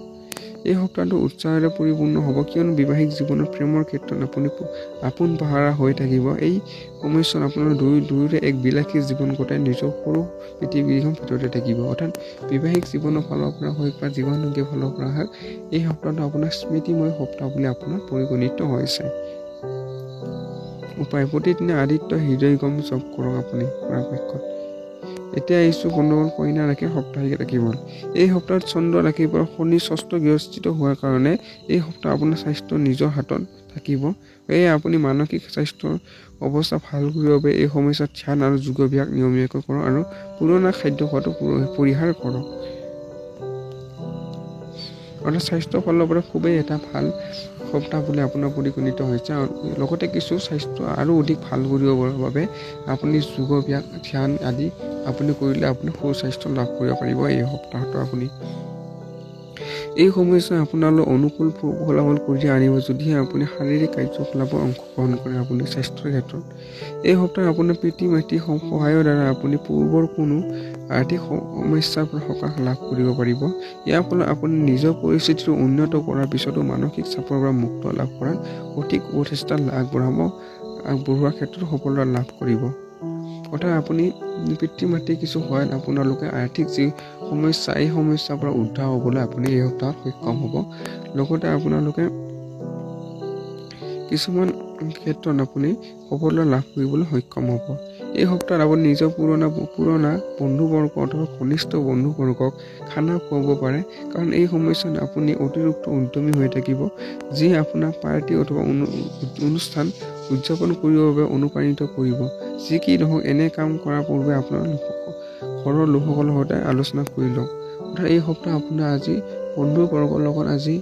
এই সপ্তাহটো উৎসাহেৰে পৰিপূৰ্ণ হ'ব, কিয়নো বিবাহিক জীৱনত প্ৰেমৰ ক্ষেত্ৰত আপুনি আপোন পাহৰা হৈ থাকিব। এই সময়ছোৱাত আপোনাৰ দুয়োৰে এক বিলাসী জীৱন কটাই নিজৰ সৰু পৃথিৱীখন ভিতৰতে থাকিব। অৰ্থাৎ বিবাহিক জীৱনৰ ফালৰ পৰা হওক বা জীৱনসংগীৰ ফালৰ পৰা হওক, এই সপ্তাহটো আপোনাৰ স্মৃতিময় সপ্তাহ বুলি আপোনাৰ পৰিগণিত হৈছে। উপায় প্ৰতিদিনে আদিত্য হৃদয়গম জপ কৰক আপুনি পৰাপক্ষত। এতিয়া আহিছোঁ বন্ধুসকল কন্যা ৰাশিৰ সাপ্তাহিক ৰাশিফল। এই সপ্তাহত চন্দ্ৰ ৰাশিৰ পৰা শনি ষষ্ঠ গৃহস্থিত হোৱাৰ কাৰণে এই সপ্তাহ আপোনাৰ স্বাস্থ্য নিজৰ হাতত থাকিব। সেয়ে আপুনি মানসিক স্বাস্থ্যৰ অৱস্থা ভাল কৰিবৰ বাবে এই সময়ছোৱাত ধ্যান আৰু যোগাভ্যাস নিয়মীয়াকৈ কৰক আৰু পুৰণা খাদ্য খোৱাটো পৰিহাৰ কৰক। অৰ্থাৎ স্বাস্থ্যৰ ফালৰ পৰা খুবেই এটা ভাল সপ্তাহ বুলি আপোনাৰ পৰিগণিত হৈছে। লগতে কিছু স্বাস্থ্য আৰু অধিক ভাল কৰিবৰ বাবে আপুনি যোগাভ্যাস ধ্যান আদি আপুনি কৰিলে আপুনি সুস্বাস্থ্য লাভ কৰিব পাৰিব। এই সপ্তাহটো আপুনি এই সময়ছোৱাত আপোনালৈ অনুকূল ফলাফল কঢ়িয়াই আনিব, যদিহে আপুনি শাৰীৰিক কাৰ্যকলাপত অংশগ্ৰহণ কৰে আপুনি স্বাস্থ্যৰ ক্ষেত্ৰত। এই সপ্তাহত আপোনাৰ পিতৃ মাতৃৰ সহায়ৰ দ্বাৰা আপুনি পূৰ্বৰ কোনো আৰ্থিক সমস্যাৰ পৰা সকাহ লাভ কৰিব পাৰিব। ইয়াৰ ফলত আপুনি নিজৰ পৰিস্থিতিটো উন্নত কৰাৰ পিছতো মানসিক চাপৰ পৰা মুক্ত লাভ কৰাত অধিক প্ৰচেষ্টা আগবঢ়োৱাৰ ক্ষেত্ৰত সফলতা লাভ কৰিব। অৰ্থাৎ আপুনি পিতৃ মাতৃৰ কিছু সহায়ত আপোনালোকে আৰ্থিক যি সমস্যা, এই সমস্যাৰ পৰা উদ্ধাৰ হ'বলৈ আপুনি এই সপ্তাহত সক্ষম হ'ব। লগতে আপোনালোকে কিছুমান ক্ষেত্ৰত আপুনি সফলতা লাভ কৰিবলৈ সক্ষম হ'ব। এই সপ্তাহত আপুনি নিজৰ পুৰণা বন্ধুবৰ্গ অথবা ঘনিষ্ঠ বন্ধুবৰ্গক খানা খুৱাব পাৰে, কাৰণ এই সময়ছোৱাত আপুনি অতিৰিক্ত উদ্যমী হৈ থাকিব, যি আপোনাক পাৰ্টি অথবা অনুষ্ঠান উদযাপন কৰিবৰ বাবে অনুপ্ৰাণিত কৰিব। যি কি নহওক, এনে কাম কৰাৰ পূৰ্বে আপোনাৰ ঘৰৰ লোকসকলৰ সৈতে আলোচনা কৰি লওক। অৰ্থাৎ এই সপ্তাহ আপোনাৰ আজি বন্ধুবৰ্গৰ লগত আজি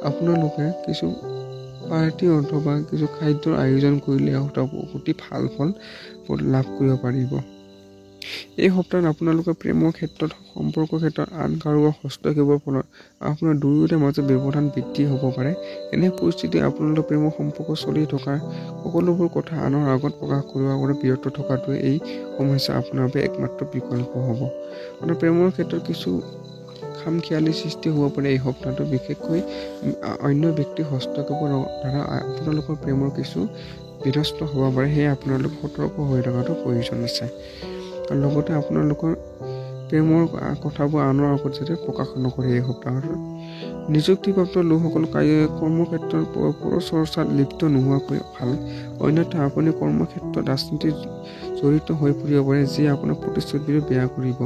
আপোনালোকে কিছু পাৰ্টি অথবা কিছু খাদ্যৰ আয়োজন কৰিলে অতি ভাল ফল লাভ কৰিব পাৰিব। এই সপ্তাহত আপোনালোকে প্ৰেমৰ ক্ষেত্ৰত সম্পৰ্কৰ ক্ষেত্ৰত আন কাৰোবাৰ হস্তক্ষেপৰ ফলত আপোনাৰ দুয়োৰে মাজত ব্যৱধান বৃদ্ধি হ'ব পাৰে। এনে পৰিস্থিতি আপোনালোকৰ প্ৰেমৰ সম্পৰ্ক চলি থকাৰ সকলোবোৰ কথা আনৰ আগত প্ৰকাশ কৰাৰ পৰা বিৰত থকাটোৱে এই সমস্যা আপোনাৰ বাবে একমাত্ৰ বিকল্প হ'ব। মানে প্ৰেমৰ ক্ষেত্ৰত কিছু খামখেয়ালি সৃষ্টি হ'ব পাৰে এই সপ্তাহটো, বিশেষকৈ অন্য ব্যক্তিৰ হস্তক্ষেপৰ দ্বাৰা আপোনালোকৰ প্ৰেমৰ কিছু বিনষ্ট হ'ব পাৰে। সেয়ে আপোনালোক সতৰ্ক হৈ থকাটো প্ৰয়োজন আছে। আৰু লগতে আপোনালোকৰ প্ৰেমৰ কথাবোৰ আনৰ আগত যাতে প্ৰকাশ নকৰে এই সপ্তাহত। নিযুক্তিপ্ৰাপ্ত লোকসকল কৰ্মক্ষেত্ৰৰ পৰচৰ্চাত লিপ্ত নোহোৱাকৈ ভাল। অন্যথা আপুনি কৰ্মক্ষেত্ৰত ৰাজনীতিত জড়িত হৈ পৰিব পাৰে, যিয়ে আপোনাৰ প্ৰতিশ্ৰুতিবোৰ বেয়া কৰিব।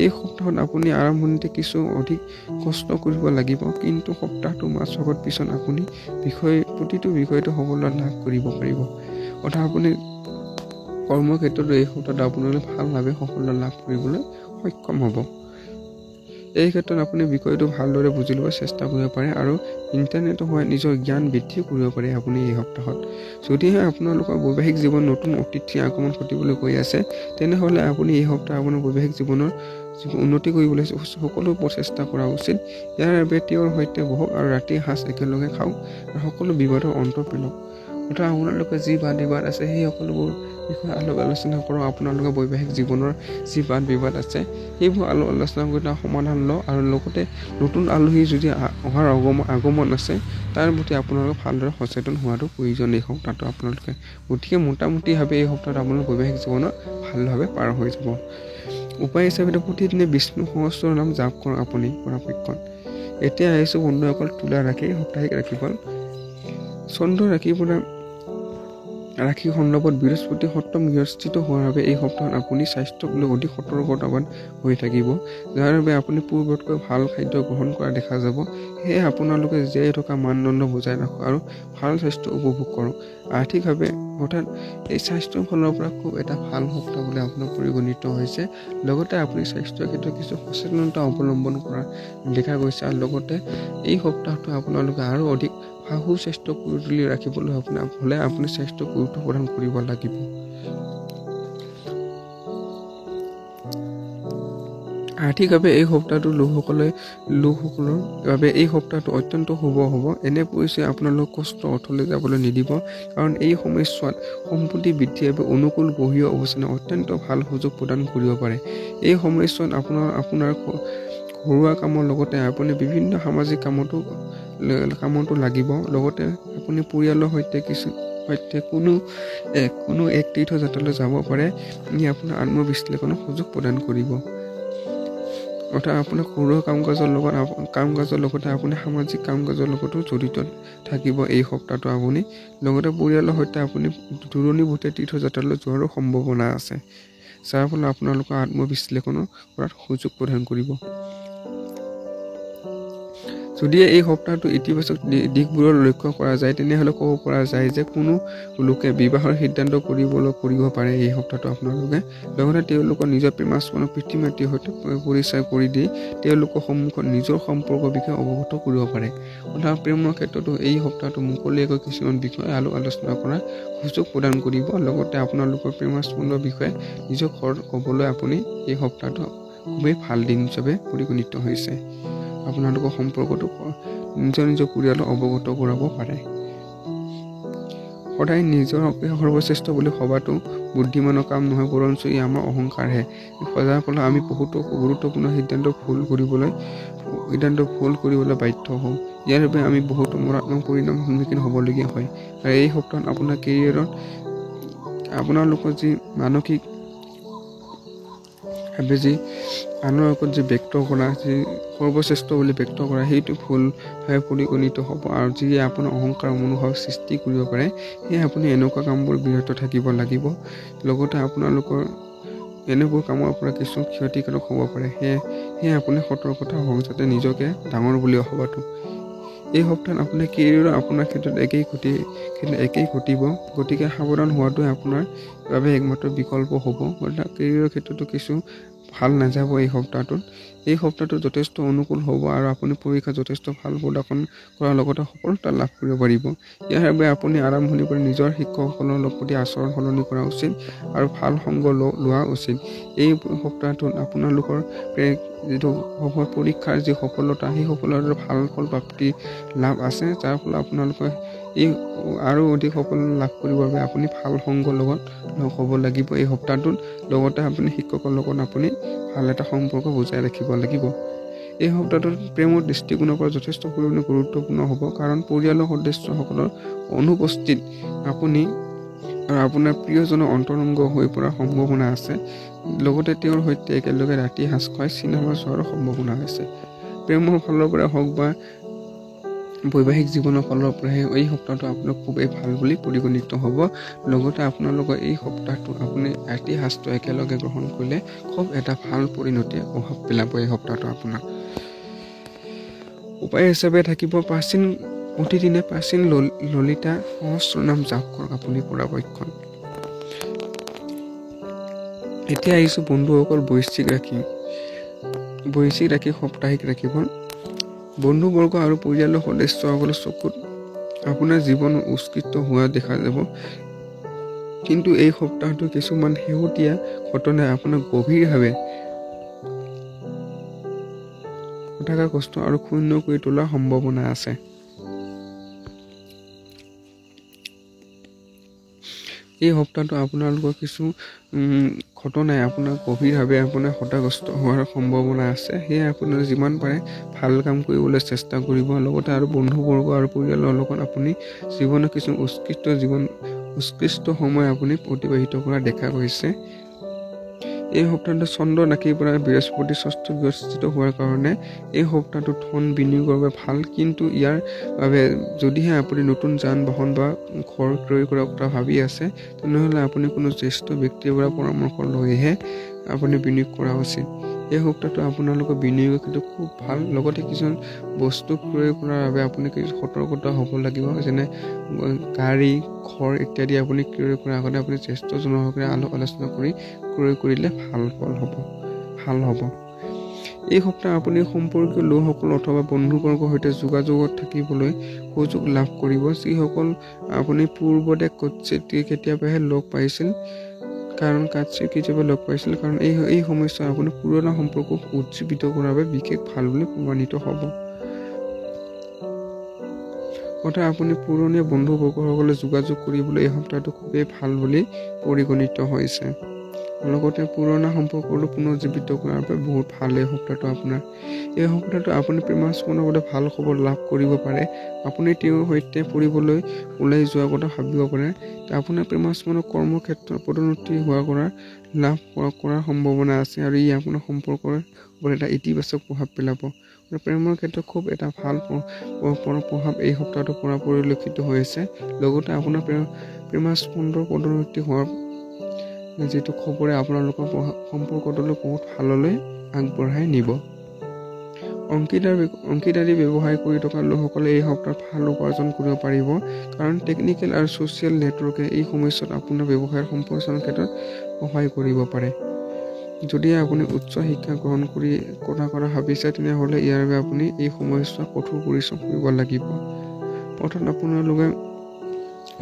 এই সপ্তাহত আপুনি আৰম্ভণিতে কিছু অধিক কষ্ট কৰিব লাগিব, কিন্তু সপ্তাহটো মাজভাগৰ পিছত আপুনি প্ৰতিটো বিষয়টো সফলতা লাভ কৰিব পাৰিব। অৰ্থাৎ আপুনি কৰ্মক্ষেত্ৰত এই সপ্তাহত আপোনালোকে ভালভাৱে সফলতা লাভ কৰিবলৈ সক্ষম হ'ব। এই ক্ষেত্ৰত আপুনি বিষয়টো ভালদৰে বুজি ল'ব চেষ্টা কৰিব পাৰে আৰু ইণ্টাৰনেটৰ সহায়ত নিজৰ জ্ঞান বৃদ্ধি কৰিব পাৰে আপুনি এই সপ্তাহত। যদিহে আপোনালোকৰ বৈবাহিক জীৱন নতুন অতিথি আগমন ঘটিবলৈ গৈ আছে, তেনেহ'লে আপুনি এই সপ্তাহ আপোনাৰ বৈবাহিক জীৱনৰ উন্নতি কৰিবলৈ সকলো প্ৰচেষ্টা কৰা উচিত। ইয়াৰ বাবে তেওঁৰ সৈতে বহক আৰু ৰাতিৰ সাঁজ একেলগে খাওক আৰু সকলো বিবাদৰ অন্ত পেলাওক। অৰ্থাৎ আপোনালোকে যি বাদ বিবাদ আছে সেই সকলোবোৰ বিষয়ে আলোচনা কৰক। আপোনালোকৰ বৈবাহিক জীৱনৰ যি বাদ বিবাদ আছে সেইবোৰ আলোচনা কৰি তাৰ সমাধান লওক আৰু লগতে নতুন আলহী যদি অহাৰ আগমন আছে তাৰ প্ৰতি আপোনালোকে ভালদৰে সচেতন হোৱাটো প্ৰয়োজন এই সপ্তাহটো আপোনালোকে। গতিকে মোটামুটিভাৱে এই সপ্তাহত আপোনালোকৰ বৈবাহিক জীৱনত ভালভাৱে পাৰ হৈ যাব। উপায় হিচাপে প্ৰতিদিনে বিষ্ণু সহস্ৰৰ নাম জাপ কৰক আপুনি পৰাপক্ষত। এতিয়া আহিছোঁ বন্ধুসকল তুলা ৰাশি সাপ্তাহিক ৰাশিফল। চন্দ্ৰ ৰাশিৰ পৰা ৰাশি সন্দৰ্ভত বৃহস্পতি সপ্তম গৃহস্থিত হোৱাৰ বাবে এই সপ্তাহত আপুনি স্বাস্থ্যক লৈ অধিক সতৰ্কতাৱান হৈ থাকিব, যাৰ বাবে আপুনি পূৰ্বতকৈ ভাল খাদ্য গ্ৰহণ কৰা দেখা যাব। সেয়ে আপোনালোকে জীয়াই থকা মানদণ্ড বজাই ৰাখক আৰু ভাল স্বাস্থ্য উপভোগ কৰক। আৰ্থিকভাৱে অৰ্থাৎ এই স্বাস্থ্যৰ ফালৰ পৰা খুব এটা ভাল সপ্তাহ বুলি আপোনাৰ পৰিগণিত হৈছে। লগতে আপুনি স্বাস্থ্যৰ ক্ষেত্ৰত কিছু সচেতনতা অৱলম্বন কৰা দেখা গৈছে আৰু লগতে এই সপ্তাহটো আপোনালোকে আৰু অধিক সুস্বাস্থ্য কৰি তুলি ৰাখিবলৈ হ'লে আপুনি স্বাস্থ্য গুৰুত্ব প্ৰদান কৰিব লাগিব। আৰ্থিকভাৱে এই সপ্তাহটো লোকসকলৰ বাবে এই সপ্তাহটো অত্যন্ত শুভ হ'ব। এনে পৰিস্থিতি আপোনালোক কষ্ট অৰ্থলৈ যাবলৈ নিদিব, কাৰণ এই সময়ছোৱাত সম্পত্তি বৃদ্ধিৰ বাবে অনুকূল গ্ৰহীয় অৱস্থানে অত্যন্ত ভাল সুযোগ প্ৰদান কৰিব পাৰে। এই সময়ছোৱাত আপোনাৰ ঘৰুৱা কামৰ লগতে আপুনি বিভিন্ন সামাজিক কামতো লাগিব। লগতে আপুনি পৰিয়ালৰ সৈতে কোনো এক তীৰ্থযাত্ৰালৈ যাব পাৰে। ই আপোনাৰ আত্মবিশ্লেষণৰ সুযোগ প্ৰদান কৰিব। অৰ্থাৎ আপোনাৰ ঘৰুৱা কাম কাজৰ লগতে আপুনি সামাজিক কাম কাজৰ লগতো জড়িত থাকিব এই সপ্তাহটো আপুনি। লগতে পৰিয়ালৰ সৈতে আপুনি দূৰণিবতীয়া তীৰ্থযাত্ৰালৈ যোৱাৰো সম্ভাৱনা আছে, যাৰ ফলত আপোনালোকৰ আত্মবিশ্লেষণৰ কৰাত সুযোগ প্ৰদান কৰিব। যদি এই সপ্তাহটো ইতিবাচক দিশবোৰৰ লক্ষ্য কৰা যায়, তেনেহ'লে ক'ব পৰা যায় যে কোনো লোকে বিবাহৰ সিদ্ধান্ত কৰিব পাৰে এই সপ্তাহটো আপোনালোকে। লগতে তেওঁলোকৰ নিজৰ প্ৰেমাস্পদ পিতৃ মাতৃৰ সৈতে পৰিচয় কৰি দি তেওঁলোকৰ সন্মুখত নিজৰ সম্পৰ্কৰ বিষয়ে অৱগত কৰিব পাৰে। অৰ্থাৎ প্ৰেমৰ ক্ষেত্ৰতো এই সপ্তাহটো মুকলিয়াকৈ কিছুমান বিষয় আলোচনা কৰাৰ সুযোগ প্ৰদান কৰিব। লগতে আপোনালোকৰ প্ৰেমাস্পদৰ বিষয়ে নিজৰ ঘৰত ক'বলৈ আপুনি এই সপ্তাহটো খুবেই ভাল দিন হিচাপে পৰিগণিত হৈছে। আপোনালোকৰ সম্পৰ্কটো নিজৰ পৰিয়ালক অৱগত কৰাব পাৰে। সদায় নিজৰ সৰ্বশ্ৰেষ্ঠ বুলি ভবাটো বুদ্ধিমানৰ কাম নহয়, বৰঞ্চ ই আমাৰ অহংকাৰহে। যাৰ ফলত আমি বহুতো গুৰুত্বপূৰ্ণ সিদ্ধান্ত ভুল কৰিবলৈ বাধ্য হওঁ। ইয়াৰ বাবে আমি বহুতো মাৰাত্মক পৰিণামৰ সন্মুখীন হ'বলগীয়া হয়। আৰু এই সপ্তাহত আপোনাৰ কেৰিয়াৰত আপোনালোকৰ যি মানসিক যি আনৰ আগত যি ব্যক্ত কৰা, যি সৰ্বশ্ৰেষ্ঠ বুলি ব্যক্ত কৰা, সেইটো ভুলভাৱে পৰিগণিত হ'ব আৰু যিয়ে আপোনাৰ অহংকাৰ মনোভাৱ সৃষ্টি কৰিব পাৰে। সেয়ে আপুনি এনেকুৱা কামবোৰ বিৰত থাকিব লাগিব। লগতে আপোনালোকৰ এনেবোৰ কামৰ পৰা কিছু ক্ষতিকাৰক হ'ব পাৰে। সেয়ে আপুনি সতৰ্কতা হওক যাতে নিজকে ডাঙৰ বুলি ভবাটো। এই সপ্তাহত আপোনাৰ কেৰিয়াৰৰ আপোনাৰ ক্ষেত্ৰত একেই ঘটিব। গতিকে সাৱধান হোৱাটোৱে আপোনাৰ বাবে একমাত্ৰ বিকল্প হ'ব। কেৰিয়াৰৰ ক্ষেত্ৰতো কিছু ভাল নাযাব এই সপ্তাহটোত। এই সপ্তাহটো যথেষ্ট অনুকূল হ'ব আৰু আপুনি পৰীক্ষাত যথেষ্ট ভাল প্ৰদৰ্শন কৰাৰ লগতে সফলতা লাভ কৰিব পাৰিব। ইয়াৰ বাবে আপুনি আৰম্ভণিৰ পৰা নিজৰ শিক্ষকসকলৰ প্ৰতি আচৰণ সলনি কৰা উচিত আৰু ভাল সংগ লোৱা উচিত। এই সপ্তাহটোত আপোনালোকৰ যিটো পৰীক্ষাৰ যি সফলতা, সেই সফলতাৰ ভাল ফল প্ৰাপ্তি লাভ আছে, যাৰ ফলত আপোনালোকে এই আৰু অধিক সফলতা লাভ কৰিবৰ বাবে আপুনি ভাল সংগৰ লগত লগ হ'ব লাগিব এই সপ্তাহটোত। লগতে আপুনি শিক্ষকৰ লগত আপুনি ভাল এটা সম্পৰ্ক বজাই ৰাখিব লাগিব। এই সপ্তাহটোত প্ৰেমৰ দৃষ্টিকোণৰ পৰা যথেষ্ট পৰিমাণে গুৰুত্বপূৰ্ণ হ'ব, কাৰণ পৰিয়ালৰ সদস্যসকলৰ অনুপস্থিত আপুনি আৰু আপোনাৰ প্ৰিয়জনৰ অন্তৰংগ হৈ পৰাৰ সম্ভাৱনা আছে। লগতে তেওঁৰ সৈতে একেলগে ৰাতি সাঁজ খুৱাই চিনেমা চোৱাৰো সম্ভাৱনা আছে। প্ৰেমৰ ফালৰ পৰা হওক বা বৈবাহিক জীৱনৰ ফালৰ পৰা এই সপ্তাহটো আপোনাৰ খুবেই ভাল বুলি পৰিগণিত হ'ব। লগতে আপোনালোকৰ এই সপ্তাহটো আপুনি ৰাতি সাঁজটো একেলগে গ্ৰহণ কৰিলে খুব এটা ভাল পৰিণতিয়ে প্ৰভাৱ পেলাব এই সপ্তাহটো আপোনাৰ। উপায় হিচাপে থাকিব প্ৰতিদিনে প্ৰাচীন ললিতা সহস্ৰ নাম জাপ কৰক আপুনি পৰাপক্ষত। এতিয়া আহিছোঁ বন্ধুসকল বৃশ্চিক ৰাশি সাপ্তাহিক ৰাশিফল। বন্ধুবৰ্গ আৰু পৰিয়ালৰ সদস্যসকলৰ চকুত আপোনাৰ জীৱন উৎকৃষ্ট হোৱা দেখা যাব। কিন্তু এই সপ্তাহটো কিছুমান শেহতীয়া ঘটনাই আপোনাক গভীৰভাৱে কষ্ট আৰু ক্ষুণ্ণ কৰি তোলাৰ সম্ভাৱনা আছে। এই সপ্তাহটো আপোনালোকৰ কিছু ঘটনাই আপোনাক গভীৰভাৱে আপোনাৰ হতাগ্ৰস্ত হোৱাৰ সম্ভাৱনা আছে। সেয়ে আপোনাৰ যিমান পাৰে ভাল কাম কৰিবলৈ চেষ্টা কৰিব। লগতে আৰু বন্ধুবৰ্গ আৰু পৰিয়ালৰ লগত আপুনি জীৱনৰ কিছু উৎকৃষ্ট সময় আপুনি অতিবাহিত কৰা দেখা গৈছে। এই সপ্তাহটো চন্দ্ৰ ৰাশিৰ পৰা বৃহস্পতি ষষ্ঠ বিকশিত হোৱাৰ কাৰণে এই সপ্তাহটো ধন বিনিয়োগৰ বাবে ভাল। কিন্তু ইয়াৰ বাবে যদিহে আপুনি নতুন যান বাহন বা ঘৰ ক্ৰয় কৰাৰ কথা ভাবি আছে, তেনেহ'লে আপুনি কোনো জ্যেষ্ঠ ব্যক্তিৰ পৰা পৰামৰ্শ লৈহে আপুনি বিনিয়োগ কৰা উচিত। এই সপ্তাহটো আপোনালোকৰ বিনিয়োগৰ ক্ষেত্ৰত খুব ভাল। লগতে কিছুমান বস্তু ক্ৰয় কৰাৰ বাবে আপুনি কিছু সতৰ্কতা হ'ব লাগিব। যেনে গাড়ী, ঘৰ ইত্যাদি আপুনি ক্ৰয় কৰাৰ আগতে আপুনি জ্যেষ্ঠজনৰ সৈতে আলোচনা কৰি ক্ৰয় কৰিলে ভাল হ'ব। এই সপ্তাহ আপুনি সম্পৰ্কীয় লোকসকল অথবা বন্ধুবৰ্গৰ সৈতে যোগাযোগত থাকিবলৈ সুযোগ লাভ কৰিব। যিসকল আপুনি পূৰ্বতে কেতিয়াবাহে লগ পাইছিল কাৰণ এই সমস্যা আপুনি পুৰণা সম্পৰ্ক উজ্জীৱিত কৰাৰ বাবে বিশেষ ভাল বুলি প্ৰমাণিত হ'ব। অৰ্থাৎ আপুনি পুৰণি বন্ধুবৰ্গসকলে যোগাযোগ কৰিবলৈ এই সপ্তাহটো খুবেই ভাল বুলি পৰিগণিত হৈছে। লগতে পুৰণা সম্পৰ্কটো পুনৰুজ্জীৱিত কৰাৰ বাবে বহুত ভাল এই সপ্তাহটো আপোনাৰ। এই সপ্তাহটো আপুনি প্ৰেমাস্পদৰ বাবে ভাল খবৰ লাভ কৰিব পাৰে। আপুনি তেওঁৰ সৈতে ফুৰিবলৈ ওলাই যোৱাৰ কথা ভাবিব পাৰে। আপোনাৰ প্ৰেমাস্পদৰ কৰ্মক্ষেত্ৰত পদোন্নতি লাভ কৰাৰ সম্ভাৱনা আছে আৰু ই আপোনাৰ সম্পৰ্কৰ ওপৰত এটা ইতিবাচক প্ৰভাৱ পেলাব। প্ৰেমৰ ক্ষেত্ৰত খুব এটা ভাল প্ৰভাৱ এই সপ্তাহটোৰ পৰা পৰিলক্ষিত হৈছে। লগতে আপোনাৰ প্ৰেমাস্পদৰ পদোন্নতি হোৱাৰ যিটো খবৰে আপোনালোকৰ সম্পৰ্কটোলৈ বহুত ভাললৈ আগবঢ়াই নিব। অংশীদাৰী ব্যৱসায় কৰি থকা লোকসকলে এই সপ্তাহত ভাল উপাৰ্জন কৰিব পাৰিব। কাৰণ টেকনিকেল আৰু ছ'চিয়েল নেটৱৰ্কে এই সময়ছোৱাত আপোনাৰ ব্যৱসায়ৰ সম্প্ৰসাৰণৰ ক্ষেত্ৰত সহায় কৰিব পাৰে। যদি আপুনি উচ্চ শিক্ষা গ্ৰহণ কৰা ভাবিছে, তেনেহ'লে ইয়াৰ বাবে আপুনি এই সময়ছোৱাত কঠোৰ পৰিশ্ৰম কৰিব লাগিব। অৰ্থাৎ আপোনালোকে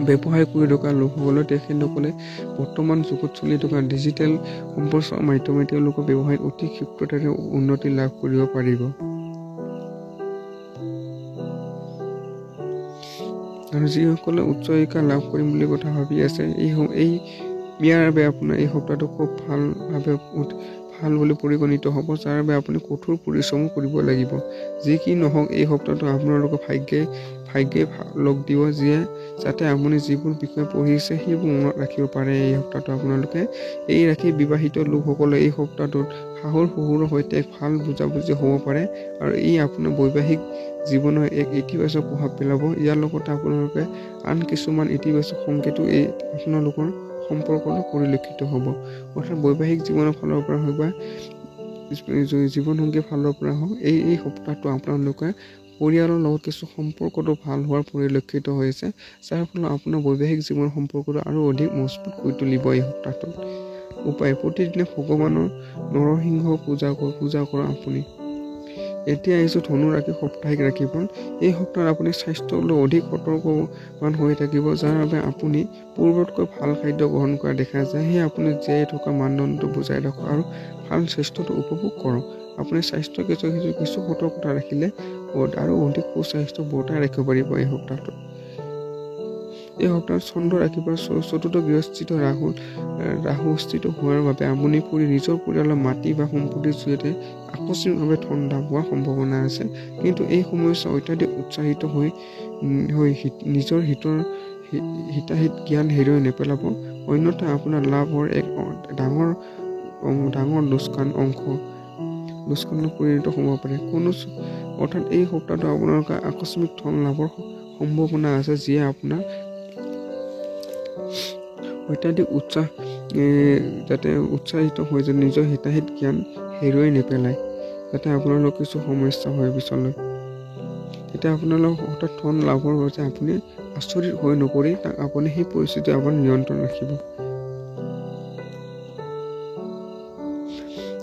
ব্যৱসায় কৰি থকা লোকসকলে তেখেতসকলে বৰ্তমান যুগত চলি থকা ডিজিটেল সম্প্ৰচাৰৰ মাধ্যমে তেওঁলোকৰ ব্যৱসায়ত অতি ক্ষীপ্ৰতাৰে উন্নতি লাভ কৰিব পাৰিব। আৰু যিসকলে উচ্চ শিক্ষা লাভ কৰিম বুলি কথা ভাবি আছে, ইয়াৰ বাবে আপোনাৰ এই সপ্তাহটো খুব ভাল বুলি পৰিগণিত হ'ব, যাৰ বাবে আপুনি কঠোৰ পৰিশ্ৰম কৰিব লাগিব। যি কি নহওক, এই সপ্তাহটো আপোনালোকৰ ভাগ্যই লগ দিব, যাতে আপুনি যিবোৰ বিষয় পঢ়িছে সেইবোৰ মনত ৰাখিব পাৰে। এই সপ্তাহটো আপোনালোকে এই ৰাশিৰ বিবাহিত লোকসকলে এই সপ্তাহটোত শাহুৰ শহুৰৰ সৈতে এক ভাল বুজাবুজি হ'ব পাৰে আৰু ই আপোনাৰ বৈবাহিক জীৱনৰ এক ইতিবাচক প্ৰভাৱ পেলাব। ইয়াৰ লগতে আপোনালোকে আন কিছুমান ইতিবাচক সংকেতো আপোনালোকৰ সম্পৰ্কটো পৰিলক্ষিত হ'ব। অৰ্থাৎ বৈবাহিক জীৱনৰ ফালৰ পৰা হওক বা জীৱনসংগীৰ ফালৰ পৰা হওক, এই সপ্তাহটো আপোনালোকে পৰিয়ালৰ লগত কিছু সম্পৰ্কটো ভাল হোৱাৰ পৰিলক্ষিত হৈছে, যাৰ ফলত আপোনাৰ বৈবাহিক জীৱনৰ সম্পৰ্কটো আৰু অধিক মজবুত কৰি তুলিব। এই সপ্তাহটোত উপায় প্ৰতিদিনে ভগৱানৰ নৰসিংহ পূজা কৰা আপুনি। এতিয়া আহিছোঁ ধনু ৰাশি সাপ্তাহিক ৰাশিফল। এই সপ্তাহত আপুনি স্বাস্থ্যক লৈ অধিক সতৰ্কৱান হৈ থাকিব, যাৰ বাবে আপুনি পূৰ্বতকৈ ভাল খাদ্য গ্ৰহণ কৰা দেখা যায়। সেয়ে আপুনি জীয়াই থকা মানদণ্ডটো বজাই ৰাখক আৰু ভাল স্বাস্থ্যটো উপভোগ কৰক। আপুনি স্বাস্থ্য কিছু সতৰ্কতা ৰাখিলে আৰু অধিক সুস্বাস্থ্য বৰ্তাই ৰাখিব পাৰিব। এই সপ্তাহটোত চন্দ্ৰ ৰাশিৰ পৰা চতুৰ্থ গৃহস্থিত ৰাহু স্থিত হোৱাৰ বাবে আপুনি নিজৰ পৰিয়ালৰ মাটি বা সম্পত্তিৰ জৰিয়তে আকস্মিকভাৱে ধন লাভ হোৱাৰ সম্ভাৱনা আছে। কিন্তু এই সময়ছোৱাত অত্যাধিক উৎসাহিত হৈ নিজৰ হিতাহিত জ্ঞান হেৰুৱাই নেপেলাব, অন্যথা আপোনাৰ লাভৰ এক ডাঙৰ লোকচান অংশ লোকচানত পৰিণত হ'ব পাৰে। অৰ্থাৎ এই সপ্তাহটো আপোনালোকে আকস্মিক ধন লাভৰ সম্ভাৱনা আছে, যিয়ে আপোনাৰ অত্যাধিক যাতে উৎসাহিত হৈ যে নিজৰ হিতাহিত জ্ঞান হেৰুৱাই নেপেলায়, যাতে আপোনালোক কিছু সমস্যা হয় পিছলৈ। তেতিয়া আপোনালোক হঠাৎ ধন লাভৰ বাবে আপুনি আচৰিত হৈ নপৰি তাক আপুনি সেই পৰিস্থিতি আপুনি নিয়ন্ত্ৰণ ৰাখিব।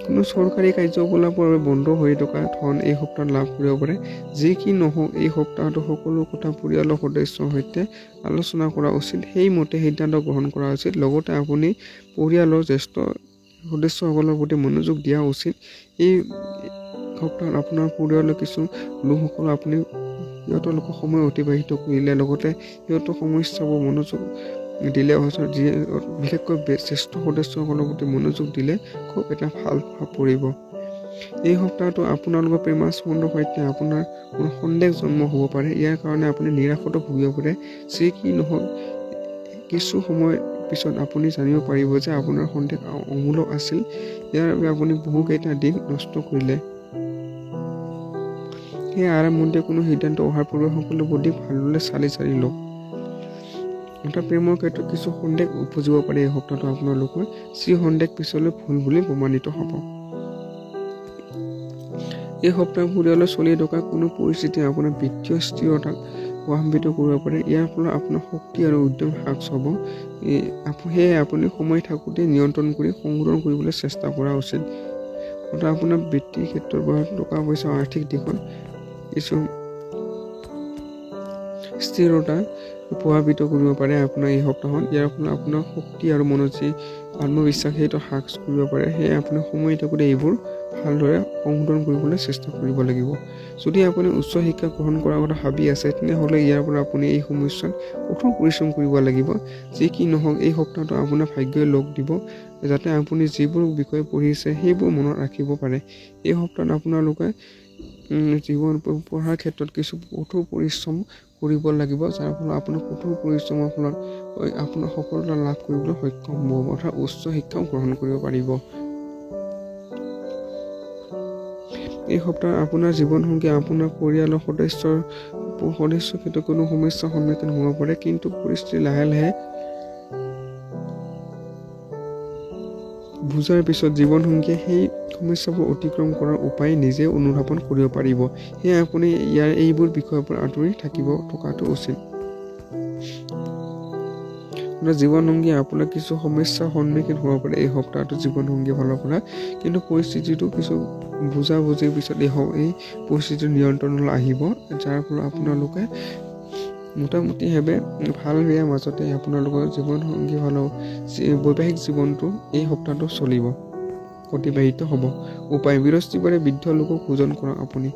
কোনো চৰকাৰী কাৰ্যকলাপৰ বাবে বন্ধ হৈ থকা ধন এই সপ্তাহত লাভ কৰিব পাৰে। যি কি নহওক, এই সপ্তাহটো সকলো কথা পৰিয়ালৰ সদস্যৰ সৈতে আলোচনা কৰা উচিত, সেইমতে সিদ্ধান্ত গ্ৰহণ কৰা উচিত। লগতে আপুনি পৰিয়ালৰ জ্যেষ্ঠ সদস্যসকলৰ প্ৰতি মনোযোগ দিয়া উচিত। এই সপ্তাহত আপোনাৰ পৰিয়ালৰ কিছু লোকসকল আপুনি সিহঁতৰ লগত সময় অতিবাহিত কৰিলে, লগতে সিহঁতৰ সমস্যাবোৰ মনোযোগ দিলে, যিয়ে বিশেষকৈ জ্যেষ্ঠ সদস্যসকলৰ প্ৰতি মনোযোগ দিলে খুব এটা ভাল প্ৰভাৱ পৰিব। এই সপ্তাহটো আপোনালোকৰ প্ৰেমাস্পন্দৰ সৈতে আপোনাৰ কোনো সন্দেহ জন্ম হ'ব পাৰে। ইয়াৰ কাৰণে আপুনি নিৰাশতো ভুগিব পাৰে। যি কি নহওক, কিছু সময় পিছত আপুনি জানিব পাৰিব যে আপোনাৰ সন্দেহ অমূলক আছিল। ইয়াৰ বাবে আপুনি বহুকেইটা দিন নষ্ট কৰিলে। সেই আৰম্ভণিতে কোনো সিদ্ধান্ত অহাৰ পূৰ্বে সকলো দিশ ভালদৰে চালি জাৰি লওক। অৰ্থাৎ প্ৰেমৰ ক্ষেত্ৰত কিছু সন্দেহ উপজিব পাৰে এই সপ্তাহটো আপোনালোকৰ, যি সন্দেহ পিছলৈ ভুল বুলি প্ৰমাণিত হ'ব। এই সপ্তাহ পৰিয়ালত চলি থকা কোনো পৰিস্থিতি আপোনাৰ বিত্তীয় স্থিৰতাক প্ৰভাৱিত কৰিব পাৰে। ইয়াৰ ফলত আপোনাৰ শক্তি আৰু উদ্যম হ্ৰাস হ'ব। সেয়ে আপুনি সময় থাকোঁতে নিয়ন্ত্ৰণ কৰি সংশোধন কৰিবলৈ চেষ্টা কৰা উচিত। অৰ্থাৎ আপোনাৰ বৃত্তিৰ ক্ষেত্ৰত বা টকা পইচা আৰ্থিক দিশত কিছু স্থিৰতা প্ৰভাৱিত কৰিব পাৰে আপোনাৰ এই সপ্তাহত। ইয়াৰ ফলত আপোনাৰ শক্তি আৰু মনোযোগ আত্মবিশ্বাস সেইটো হ্ৰাস কৰিব পাৰে। সেয়ে আপুনি সময় থাকোঁতে এইবোৰ ভালদৰে সংশোধন কৰিবলৈ চেষ্টা কৰিব লাগিব। যদি আপুনি উচ্চ শিক্ষা গ্ৰহণ কৰাৰ কথা ভাবি আছে, তেনেহ'লে ইয়াৰ পৰা আপুনি এই সময়ছোৱাত কঠোৰ পৰিশ্ৰম কৰিব লাগিব। যি কি নহওক, এই সপ্তাহটো আপোনাৰ ভাগ্যই লগ দিব, যাতে আপুনি যিবোৰ বিষয় পঢ়িছে সেইবোৰ মনত ৰাখিব পাৰে। এই সপ্তাহত আপোনালোকে পঢ়াৰ ক্ষেত্ৰত কিছু কঠোৰ পৰিশ্ৰম কৰিব লাগিব, যাৰ ফলত আপোনাৰ কঠোৰ পৰিশ্ৰমৰ ফলত আপোনাৰ সফলতা লাভ কৰিবলৈ সক্ষম হ'ব, অৰ্থাৎ উচ্চ শিক্ষাও গ্ৰহণ কৰিব পাৰিব। এই সপ্তাহত আপোনাৰ জীৱনসংগী আপোনাৰ পৰিয়ালৰ সদস্যৰ ক্ষেত্ৰত কোনো সমস্যাৰ সন্মুখীন হ'ব পাৰে, কিন্তু পৰিস্থিতি লাহে লাহে বুজাৰ পিছত জীৱনসংগীয়ে সেই সমস্যাবোৰ অতিক্ৰম কৰাৰ উপায় নিজে অনুধাৱন কৰিব পাৰিব। সেয়ে আপুনি এইবোৰ বিষয়ৰ পৰা আঁতৰি থকাটো উচিত। জীৱনসংগী আপোনাৰ কিছু সমস্যাৰ সন্মুখীন হ'ব পাৰে এই সপ্তাহটো জীৱনসংগীৰ ফালৰ পৰা, কিন্তু পৰিস্থিতিটো কিছু বুজাবুজিৰ পিছত এই পৰিস্থিতিৰ নিয়ন্ত্ৰণলৈ আহিব, যাৰ ফলত আপোনালোকে মোটামুটিভাৱে ভাল বেয়াৰ মাজতে আপোনালোকৰ জীৱনসংগী ফালৰ বৈবাহিক জীৱনটো এই সপ্তাহটো চলিব, অতিবাহিত হ'ব। উপায়: বৃহস্পতিবাৰে বৃদ্ধ লোকক পূজন কৰক আপুনি।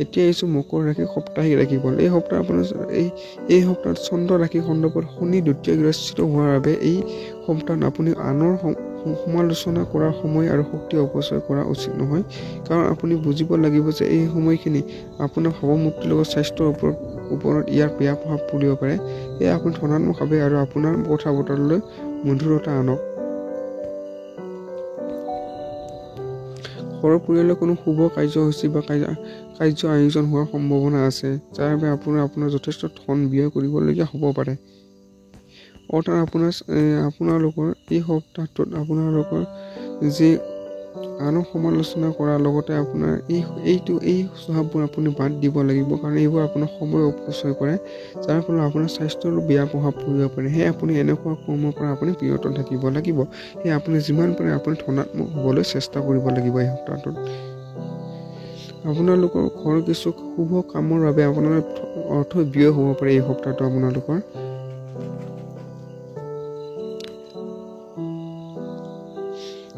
এতিয়া আহিছোঁ মকৰ ৰাশি সাপ্তাহিক ৰাশিফল। এই সপ্তাহত চন্দ্ৰ ৰাশি সন্দৰ্ভত শনি দ্বিতীয় গ্ৰস্ত হোৱাৰ বাবে এই সপ্তাহত আপুনি আনৰ সমালোচনা কৰাৰ সময় আৰু শক্তি অপচয় কৰা উচিত নহয়। কাৰণ আপুনি বুজিব লাগিব যে এই সময়খিনি আপোনাৰ ভাৱমূৰ্তিৰ লগত স্বাস্থ্যৰ ওপৰত ইয়াৰ বেয়া প্ৰভাৱ পৰিব পাৰে। সেয়ে আপুনি ধনাত্মকভাৱে আৰু আপোনাৰ কথা বতৰালৈ মধুৰতা আনক। ঘৰৰ পৰিয়ালৰ কোনো শুভ কাৰ্যসূচী বা কাৰ্য আয়োজন হোৱাৰ সম্ভাৱনা আছে, যাৰ বাবে আপোনাৰ যথেষ্ট ধন ব্যয় কৰিবলগীয়া হ'ব পাৰে। অৰ্থাৎ আপোনালোকৰ এই সপ্তাহটোত আপোনালোকৰ যি আনক সমালোচনা কৰাৰ লগতে আপোনাৰ এই স্বভাৱবোৰ আপুনি বাদ দিব লাগিব, কাৰণ এইবোৰ আপোনাৰ সময় অপচয় কৰে, যাৰ ফলত আপোনাৰ স্বাস্থ্যৰো বেয়া প্ৰভাৱ পৰিব পাৰে। সেয়ে আপুনি এনেকুৱা কৰ্মৰ পৰা আপুনি বিৰত থাকিব লাগিব। সেয়ে আপুনি যিমান পাৰে আপুনি ধনাত্মক হ'বলৈ চেষ্টা কৰিব লাগিব। এই সপ্তাহটোত আপোনালোকৰ ঘৰৰ কিছু শুভ কামৰ বাবে আপোনাৰ অৰ্থ ব্যয় হ'ব পাৰে। এই সপ্তাহটো আপোনালোকৰ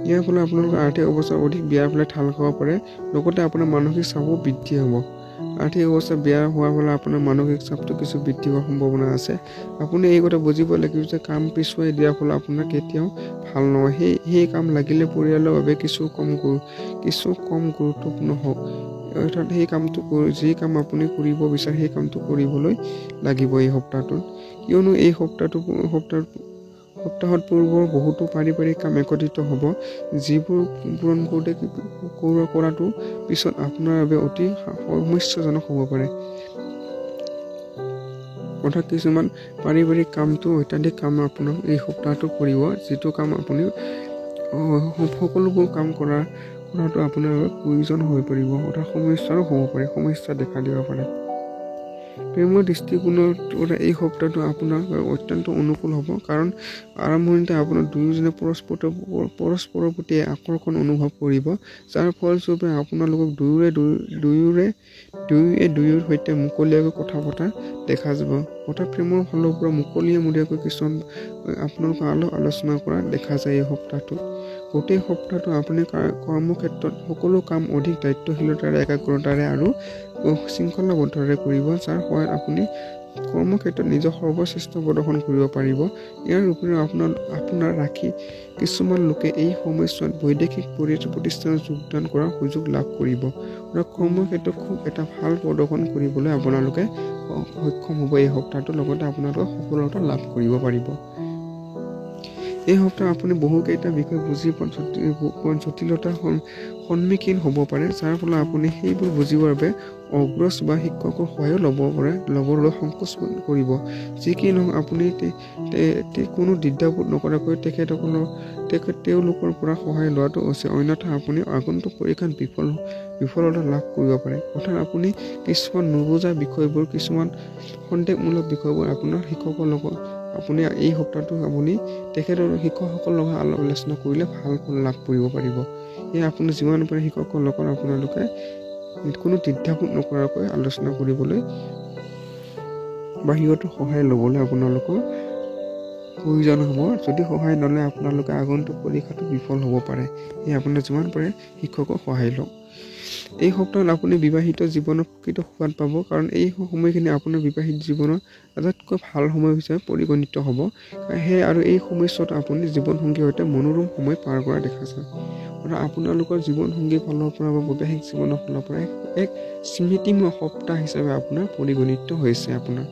ইয়াৰ ফলত আপোনালোকৰ আৰ্থিক অৱস্থা অধিক বেয়াৰ ফালে ঢাল খাব পাৰে, লগতে আপোনাৰ মানসিক চাপো বৃদ্ধি হ'ব। আৰ্থিক অৱস্থা বেয়া হোৱাৰ ফলত আপোনাৰ মানসিক চাপটো কিছু বৃদ্ধি হোৱাৰ সম্ভাৱনা আছে। আপুনি এই কথা বুজিব লাগিব যে কাম পিছুৱাই দিয়াৰ ফলত আপোনাৰ কেতিয়াও ভাল নহয়। সেই কাম লাগিলে পৰিয়ালৰ বাবে কিছু কম গুৰুত্বপূৰ্ণ হওক, অৰ্থাৎ সেই কামটো যি কাম আপুনি কৰিব বিচাৰে সেই কামটো কৰিবলৈ লাগিব এই সপ্তাহটোত। কিয়নো এই সপ্তাহত সপ্তাহত পূৰ্বৰ বহুতো পাৰিবাৰিক কাম একত্ৰিত হ'ব, যিবোৰ পূৰণ কৰাটো পিছত আপোনাৰ বাবে অতি সমস্যাজনক হ'ব পাৰে। অৰ্থাৎ কিছুমান পাৰিবাৰিক কামটো অত্যাধিক কাম আপোনাক এই সপ্তাহটো কৰিব, যিটো কাম আপুনি সকলোবোৰ কাম কৰাটো আপোনাৰ বাবে প্ৰয়োজন হৈ পৰিব, অৰ্থাৎ সমস্যাৰো হ'ব পাৰে, সমস্যা দেখা দিব পাৰে। প্ৰেমৰ দৃষ্টিকোণৰ এই সপ্তাহটো আপোনাৰ অত্যন্ত অনুকূল হ'ব, কাৰণ আৰম্ভণিতে আপোনাৰ দুয়োজনে পৰস্পৰৰ প্ৰতি আকৰ্ষণ অনুভৱ কৰিব, যাৰ ফলস্বৰূপে আপোনালোকক দুয়োৰে সৈতে মুকলিয়াকৈ কথা পতা দেখা যাব। অৰ্থাৎ প্ৰেমৰ ফালৰ পৰা মুকলিয়াকৈ কিছুমান আপোনালোকে আলোচনা কৰা দেখা যায় এই সপ্তাহটো। গোটেই সপ্তাহটো আপুনি কৰ্মক্ষেত্ৰত সকলো কাম অধিক দায়িত্বশীলতাৰে, একাগ্ৰতাৰে আৰু শৃংখলাবদ্ধৰে কৰিব, যাৰ সহায়ত আপুনি কৰ্মক্ষেত্ৰত নিজৰ সৰ্বশ্ৰেষ্ঠ প্ৰদৰ্শন কৰিব পাৰিব। ইয়াৰ উপৰিও আপোনাৰ ৰাখি কিছুমান লোকে এই সময়ছোৱাত বৈদেশিক প্ৰতিষ্ঠানত যোগদান কৰাৰ সুযোগ লাভ কৰিব। কৰ্মক্ষেত্ৰত খুব এটা ভাল প্ৰদৰ্শন কৰিবলৈ আপোনালোকে সক্ষম হ'ব এই সপ্তাহটোৰ লগতে আপোনালোকে সফলতা লাভ কৰিব পাৰিব। এই সপ্তাহ আপুনি বহুকেইটা বিষয় বুজি পোৱা জটিলতাৰ সন্মুখীন হ'ব পাৰে, যাৰ ফলত আপুনি সেইবোৰ বুজিবৰ বাবে অগ্ৰজ বা শিক্ষকৰ সহায়ো ল'বলৈ সংকোচ কৰিব। যি কি নহওক আপুনি কোনো দ্বিধাবোধ নকৰাকৈ তেওঁলোকৰ পৰা সহায় লোৱাটো উচিত, অন্যথা আপুনি আগন্তুক পৰীক্ষাত বিফলতা লাভ কৰিব পাৰে। অৰ্থাৎ আপুনি কিছুমান নুবুজা বিষয়বোৰ, কিছুমান সন্দেহমূলক বিষয়বোৰ আপোনাৰ শিক্ষকৰ লগত আপুনি এই সপ্তাহটো আপুনি শিক্ষকসকলৰ লগত আলোচনা কৰিলে ভাল ফল লাভ কৰিব পাৰিব। সেয়ে আপুনি যিমান পাৰে শিক্ষকৰ লগত আপোনালোকে কোনো দ্বিধাবোধ নকৰাকৈ আলোচনা কৰিবলৈ বা সিহঁতৰ সহায় ল'বলৈ আপোনালোকৰ প্ৰয়োজন হ'ব। যদি সহায় নলয় আপোনালোকে আগন্তুক পৰীক্ষাটো বিফল হ'ব পাৰে। সেয়ে আপোনাৰ যিমান পাৰে শিক্ষকৰ সহায় লওক। এই সপ্তাহত আপুনি বিবাহিত জীৱনৰ প্ৰকৃত সোৱাদ পাব, কাৰণ এই সময়খিনি আপোনাৰ বিবাহিত জীৱনৰ আটাইতকৈ ভাল সময় হিচাপে পৰিগণিত হ'ব। সেয়ে আৰু এই সময়ছোৱাত আপুনি জীৱনসংগীৰ সৈতে মনোৰম সময় পাৰ কৰা দেখা যায়। অৰ্থাৎ আপোনালোকৰ জীৱনসংগীৰ ফালৰ পৰা বা বৈবাহিক জীৱনৰ ফালৰ পৰা এক স্মৃতিময় সপ্তাহ হিচাপে আপোনাৰ পৰিগণিত হৈছে। আপোনাৰ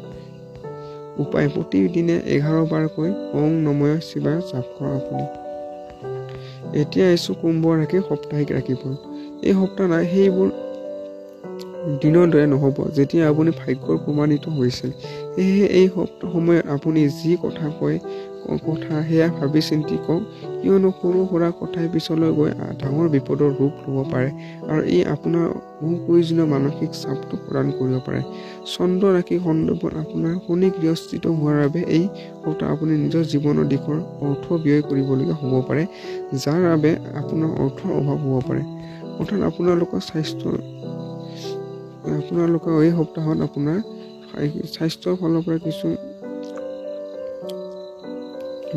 উপায় প্ৰতিদিনে 11 বাৰকৈ ওং নমঃ শিৱায় জাপ কৰা আপুনি। এতিয়া আহিছোঁ কুম্ভ ৰাশি সাপ্তাহিক ৰাশিফল। এই সপ্তাহ সেইবোৰ দিনৰ দৰে নহ'ব যেতিয়া আপুনি ভাগ্যৰ প্ৰমাণিত হৈছিল। সেয়েহে এই সময়ত আপুনি যি কথা সেয়া ভাবি চিন্তি কওক, কিয়নো সৰু সুৰা কথাই পিছলৈ গৈ ডাঙৰ বিপদৰ ৰূপ ল'ব পাৰে আৰু ই আপোনাৰ প্ৰয়োজনীয় মানসিক চাপটো প্ৰদান কৰিব পাৰে। চন্দ্ৰ ৰাশি সন্দৰ্ভত আপোনাৰ শনি গৃহস্থিত হোৱাৰ বাবে এই সপ্তাহ আপুনি নিজৰ জীৱনৰ দিশৰ অৰ্থ ব্যয় কৰিবলগীয়া হ'ব পাৰে, যাৰ বাবে আপোনাৰ অৰ্থৰ অভাৱ হ'ব পাৰে। অৰ্থাৎ আপোনালোকৰ এই সপ্তাহত আপোনাৰ স্বাস্থ্যৰ ফালৰ পৰা কিছু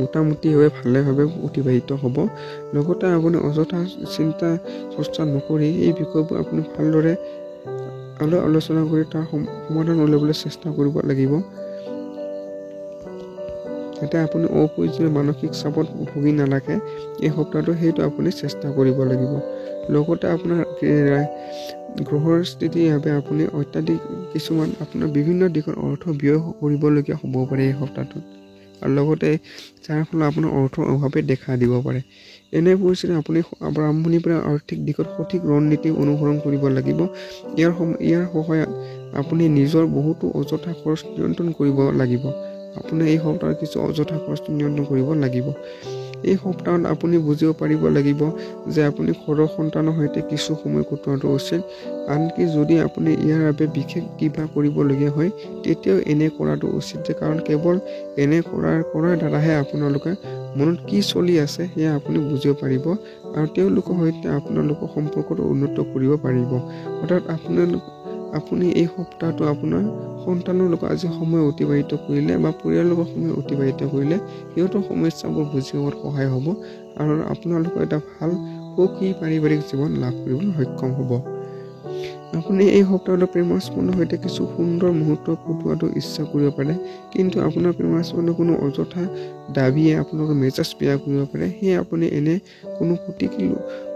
মোটামুটিভাৱে ভালেভাৱে অতিবাহিত হ'ব। লগতে আপুনি অযথা চিন্তা চৰ্চা নকৰি এই বিষয়বোৰ আপুনি ভালদৰে আলোচনা কৰি তাৰ সমাধান উলিয়াবলৈ চেষ্টা কৰিব লাগিব, যাতে আপুনি অপ্ৰয়োজনীয় মানসিক চাপত ভুগি নালাগে এই সপ্তাহটো, সেইটো আপুনি চেষ্টা কৰিব লাগিব। লগতে আপোনাৰ গ্ৰহৰ স্থিতিৰ বাবে আপুনি অত্যাধিক কিছুমান আপোনাৰ বিভিন্ন দিশত অৰ্থ ব্যয় কৰিবলগীয়া হ'ব পাৰে এই সপ্তাহটোত, আৰু লগতে যাৰ ফলত আপোনাৰ অৰ্থৰ অভাৱে দেখা দিব পাৰে। এনে পৰিস্থিতিত আপুনি আৰম্ভণিৰ পৰা আৰ্থিক দিশত সঠিক ৰণনীতি অনুসৰণ কৰিব লাগিব। ইয়াৰ সহায়ত আপুনি নিজৰ বহুতো অযথা খৰচ নিয়ন্ত্ৰণ কৰিব লাগিব। আপুনি এই সপ্তাহত কিছু অযথা খৰচ নিয়ন্ত্ৰণ কৰিব লাগিব। এই সপ্তাহত আপুনি বুজিব পাৰিব লাগিব যে আপুনি ঘৰৰ সন্তানৰ সৈতে কিছু সময় কটোৱাটো উচিত। আনকি যদি আপুনি ইয়াৰ বাবে বিশেষ কিবা কৰিবলগীয়া হয়, তেতিয়াও এনে কৰাটো উচিত, কাৰণ কেৱল এনে কৰাৰ দ্বাৰাহে আপোনালোকে মনত কি চলি আছে সেয়া আপুনি বুজিব পাৰিব আৰু তেওঁলোকৰ সৈতে আপোনালোকৰ সম্পৰ্কটো উন্নত কৰিব পাৰিব। অৰ্থাৎ আপুনি এই সপ্তাহটো আপোনাৰ সন্তানৰ লগত আজি সময় অতিবাহিত কৰিলে বা পৰিয়ালৰ লগত সময় অতিবাহিত কৰিলে সিহঁতৰ সমস্যাবোৰ বুজি পোৱাত সহায় হ'ব আৰু আপোনালোকৰ এটা ভাল সুখী পাৰিবাৰিক জীৱন লাভ কৰিবলৈ সক্ষম হ'ব। আপুনি এই সপ্তাহত প্ৰেমাস্পন্দৰ সৈতে কিছু সুন্দৰ মুহূৰ্ত কটোৱাটো ইচ্ছা কৰিব পাৰে, কিন্তু আপোনাৰ প্ৰেমাস্পন্দৰ কোনো অযথা দাবীয়ে আপোনালোকৰ মেজাজ বেয়া কৰিব পাৰে। সেয়ে আপুনি এনে কোনো প্ৰতিকূল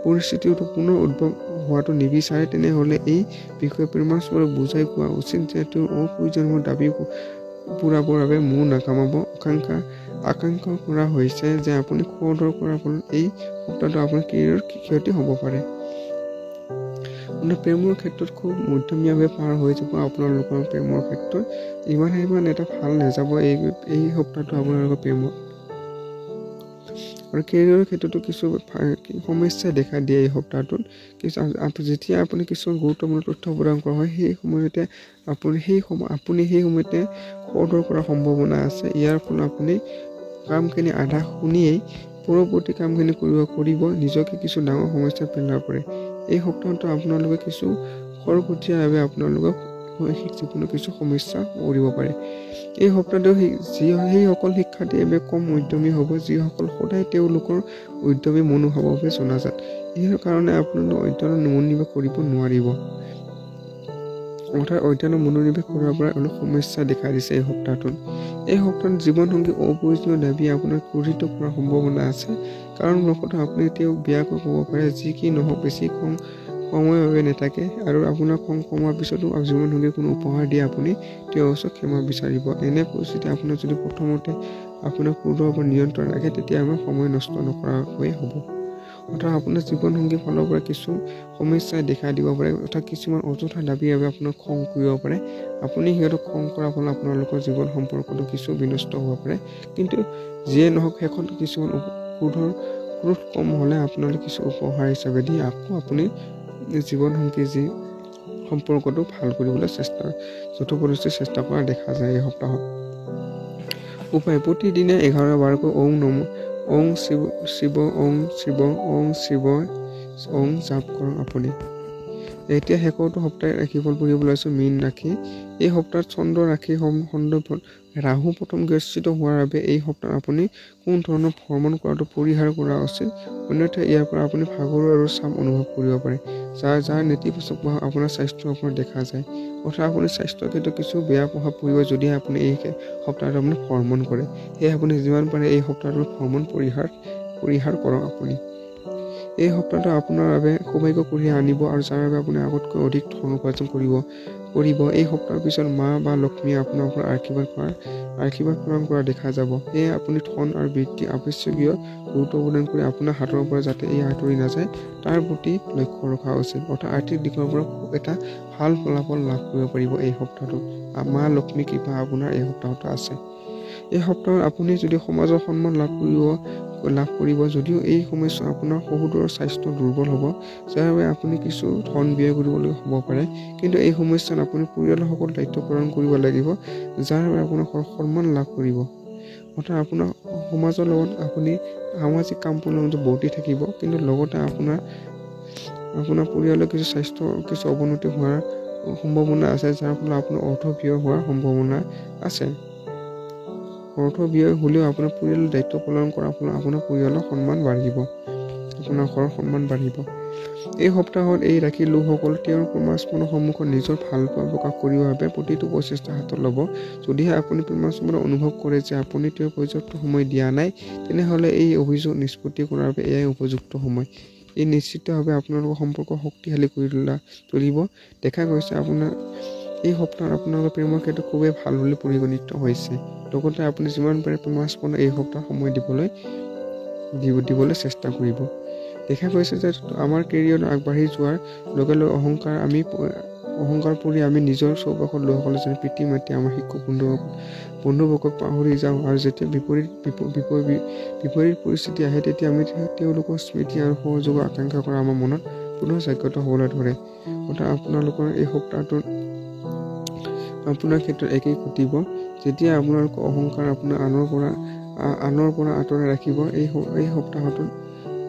পৰিস্থিতিত পুনৰ উদ্ভৱ হোৱাটো নিবিচাৰে, তেনেহ'লে এই বিষয়ে প্ৰেমাস্পন্দক বুজাই কোৱা উচিত যে তেওঁৰ অপ্ৰয়োজনীয় দাবী পূৰাবৰ বাবে মূৰ নাকামাব। আকাংক্ষা কৰা হৈছে যে আপুনি খৰধৰ কৰাৰ ফলত এই সপ্তাহটো আপোনাৰ কেৰিয়াৰৰ ক্ষতি হ'ব পাৰে। আপোনাৰ প্ৰেমৰ ক্ষেত্ৰত খুব মধ্যমীয়াভাৱে পাৰ হৈ যাব। আপোনালোকৰ প্ৰেমৰ ক্ষেত্ৰত ইমান এটা ভাল নাযাব এই সপ্তাহটো আপোনালোকৰ প্ৰেমত। আৰু কেৰিয়াৰৰ ক্ষেত্ৰতো কিছু সমস্যাই দেখা দিয়ে এই সপ্তাহটোত। যেতিয়া আপুনি কিছুমান গুৰুত্বপূৰ্ণ তথ্য প্ৰদান কৰা হয় সেই সময়তে আপুনি সেই সময়তে খৰধৰ কৰাৰ সম্ভাৱনা আছে। ইয়াৰ ফলত আপুনি কামখিনি আধা শুনিয়েই পৰৱৰ্তী কামখিনি কৰিব নিজকে কিছু ডাঙৰ সমস্যাত পেলাব পাৰে। এই সপ্তাহতো আপোনালোকে কিছু খৰখেতীয়াভাৱে আপোনালোকক শৈক্ষিক জীৱনত কিছু সমস্যা কৰিব পাৰে। এই সপ্তাহটো সেইসকল শিক্ষাৰ্থীৰ বাবে কম উদ্যমী হ'ব যিসকল সদায় তেওঁলোকৰ উদ্যমী মনোভাৱৰ বাবে জনাজাত। ইয়াৰ কাৰণে আপোনালোকে অধ্যয়নত মনোনিৱেশ কৰিব নোৱাৰিব। অৰ্থাৎ অধ্যয়নৰ মনোনিৱেশ কৰাৰ পৰা অলপ সমস্যা দেখা দিছে এই সপ্তাহটোত। এই সপ্তাহত জীৱনসংগী অপ্ৰয়োজনীয় দাবী আপোনাক ক্ৰোধিত কৰাৰ সম্ভাৱনা আছে। কাৰণ বশতঃ আপুনি তেওঁক বেয়াকৈ ক'ব পাৰে। যি কি নহওক বেছি কম সময়ৰ বাবে নাথাকে আৰু আপোনাৰ খং কমাৰ পিছতো জীৱনসংগীয়ে কোনো উপহাৰ দিয়ে আপুনি তেওঁৰ ওচৰত ক্ষমা বিচাৰিব। এনে পৰিস্থিতি আপোনাৰ যদি প্ৰথমতে আপোনাৰ ক্ৰোধৰ ওপৰত নিয়ন্ত্ৰণ ৰাখে তেতিয়া আমাৰ সময় নষ্ট নকৰাকৈ হ'ব। অৰ্থাৎ আপোনাৰ জীৱনসংগীৰ ফালৰ পৰা কিছু সমস্যাই দেখা দিব পাৰে। অৰ্থাৎ কিছুমান অযথা দাবীৰ বাবে আপোনাক খং কৰিব পাৰে। আপুনি সিহঁতক খং কৰাৰ ফলত আপোনালোকৰ জীৱন সম্পৰ্কটো কিছু বিনষ্ট হ'ব পাৰে। কিন্তু যিয়ে নহওক শেষত কিছুমান ক্ৰোধ কম হ'লে আপোনালোকে কিছু উপহাৰ হিচাপে দি আকৌ আপুনি জীৱনসংগী যি সম্পৰ্কটো ভাল কৰিবলৈ যথোপৰিষ্টি চেষ্টা কৰা দেখা যায় এই সপ্তাহত। উপায় প্ৰতিদিনে 11 বাৰকৈ ওং শিৱ জাপ কৰক আপুনি। এতিয়া শেষৰটো সপ্তাহে ৰাশিফল পঢ়িবলৈ আছো মীন ৰাশি। এই সপ্তাহত চন্দ্ৰ ৰাশি সন্দৰ্ভত ৰাহু প্ৰথম গ্ৰস্ত হোৱাৰ বাবে এই সপ্তাহত আপুনি কোনো ধৰণৰ ভ্ৰমণ কৰাটো পৰিহাৰ কৰা উচিত। অন্যথা ইয়াৰ পৰা আপুনি ভাগৰুৱা আৰু চাপ অনুভৱ কৰিব পাৰে। যাৰ নেতিবাচক প্ৰভাৱ আপোনাৰ স্বাস্থ্যৰ ওপৰত দেখা যায়। অৰ্থাৎ আপুনি স্বাস্থ্যৰ ক্ষেত্ৰত কিছু বেয়া প্ৰভাৱ পৰিব যদি আপুনি এই সপ্তাহটো আপুনি ভ্ৰমণ কৰে। সেয়ে আপুনি যিমান পাৰে এই সপ্তাহটো ভ্ৰমণ পৰিহাৰ কৰক আপুনি। এই সপ্তাহটো আপোনাৰ বাবে সৌভাগ্য কঢ়িয়াই আনিব আৰু যাৰ বাবে আপুনি আগতকৈ অধিক ধন উপাৰ্জন কৰিব। এই সপ্তাহৰ পিছত মা বা লক্ষ্মীয়ে আপোনাৰ ওপৰত আশীৰ্বাদ প্ৰদান কৰা দেখা যাব। সেয়ে আপুনি ধন আৰু বৃত্তি আৱশ্যকীয় গুৰুত্ব প্ৰদান কৰি আপোনাৰ হাতৰ পৰা যাতে এই আঁতৰি নাযায় তাৰ প্ৰতি লক্ষ্য ৰখা উচিত। অৰ্থাৎ আৰ্থিক দিশৰ পৰা খুব এটা ভাল ফলাফল লাভ কৰিব পাৰিব এই সপ্তাহটোত। মা লক্ষ্মী কৃপা আপোনাৰ এই সপ্তাহত আছে। এই সপ্তাহত আপুনি যদি সমাজৰ সন্মান লাভ কৰিব যদিও এই সময়ছোৱাত আপোনাৰ শহুৰৰ স্বাস্থ্য দুৰ্বল হ'ব, যাৰ বাবে আপুনি কিছু ধন ব্যয় কৰিবলৈ হ'ব পাৰে। কিন্তু এই সময়ছোৱাত আপুনি পৰিয়ালৰ সকলো দায়িত্ব পালন কৰিব লাগিব, যাৰ বাবে আপোনাৰ সন্মান লাভ কৰিব। অৰ্থাৎ আপোনাৰ সমাজৰ লগত আপুনি সামাজিক কাম পূৰ্ণৰূপে বৰ্তি থাকিব। কিন্তু লগতে আপোনাৰ পৰিয়ালৰ কিছু অৱনতি হোৱাৰ সম্ভাৱনা আছে, যাৰ ফলত আপোনাৰ অৰ্থ ব্যয় হোৱাৰ সম্ভাৱনা আছে। অৰ্থ ব্যয় হ'লেও আপোনাৰ পৰিয়ালৰ দায়িত্ব পালন কৰাৰ ফলত আপোনাৰ পৰিয়ালৰ সন্মান বাঢ়িব, আপোনাৰ ঘৰৰ সন্মান বাঢ়িব। এই সপ্তাহত এই ৰাশিৰ লোকসকল তেওঁৰ প্ৰেমাস্পদৰ সন্মুখত নিজৰ ভালপোৱা প্ৰকাশ কৰিবৰ বাবে প্ৰতিটো প্ৰচেষ্টা হাতত ল'ব। যদিহে আপুনি প্ৰেমাস্পদ অনুভৱ কৰে যে আপুনি তেওঁক পৰ্যাপ্ত সময় দিয়া নাই, তেনেহ'লে এই অভিযোগ নিষ্পত্তি কৰাৰ বাবে এয়াই উপযুক্ত সময়। ই নিশ্চিতভাৱে আপোনালোকৰ সম্পৰ্ক শক্তিশালী কৰি তুলিব। দেখা গৈছে এই সপ্তাহত আপোনালোকৰ প্ৰেমৰ ক্ষেত্ৰত খুবেই ভাল বুলি পৰিগণিত হৈছে। লগতে আপুনি যিমান পাৰে প্ৰেমাস্পদ এই সপ্তাহ সময় দিবলৈ চেষ্টা কৰিব। দেখা গৈছে যে আমাৰ কেৰিয়াৰত আগবাঢ়ি যোৱাৰ লগে লগে অহংকাৰ পৰি আমি নিজৰ চৌপাশৰ লোকসকলে যেনে পিতৃ মাতৃ আমাৰ শিক্ষক বন্ধুবৰ্গক পাহৰি যাওঁ আৰু যেতিয়া বিপৰীত পৰিস্থিতি আহে তেতিয়া আমি তেওঁলোকৰ স্মৃতি আৰু সহযোগৰ আকাংক্ষা কৰা আমাৰ মনত পুনৰ জাগ্ৰত হ'বলৈ ধৰে। অৰ্থাৎ আপোনালোকৰ এই সপ্তাহটোত আপোনাৰ ক্ষেত্ৰত একেই ঘটিব। যেতিয়া আপোনালোকৰ অহংকাৰ আপোনাৰ আনৰ পৰা আঁতৰাই ৰাখিব, এই সপ্তাহটোত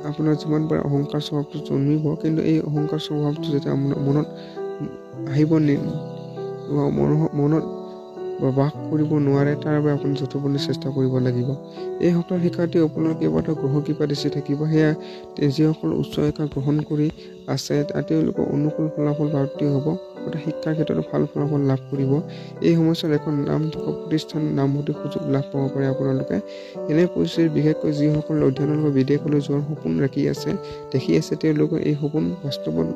আপোনাৰ যিমান পাৰে অহংকাৰ স্বভাৱটো জন্মিব। কিন্তু এই অহংকাৰ স্বভাৱটো যেতিয়া আপোনাৰ মনত আহিব মনত বাস কৰিব নোৱাৰে, তাৰ বাবে আপুনি যথোপৰিমাণে চেষ্টা কৰিব লাগিব। এই সপ্তাহৰ শিক্ষাৰ্থী আপোনালোক কেইবাটাও গ্ৰহ কৃপা দৃষ্টি থাকিব। সেয়া যিসকল উচ্চ শিক্ষা গ্ৰহণ কৰি আছে তেওঁলোকৰ অনুকূল ফলাফল প্ৰাপ্তি হ'ব। অৰ্থাৎ শিক্ষাৰ ক্ষেত্ৰত ভাল ফলাফল লাভ কৰিব। এই সময়ছোৱাত এখন নাম থকা প্ৰতিষ্ঠান নামভৰ্তিৰ সুযোগ লাভ পাব পাৰে আপোনালোকে। এনে পৰিস্থিতিত বিশেষকৈ যিসকল অধ্যয়নৰ বাবে বিদেশলৈ যোৱাৰ সপোন দেখি আছে তেওঁলোকৰ এই সপোন বাস্তৱত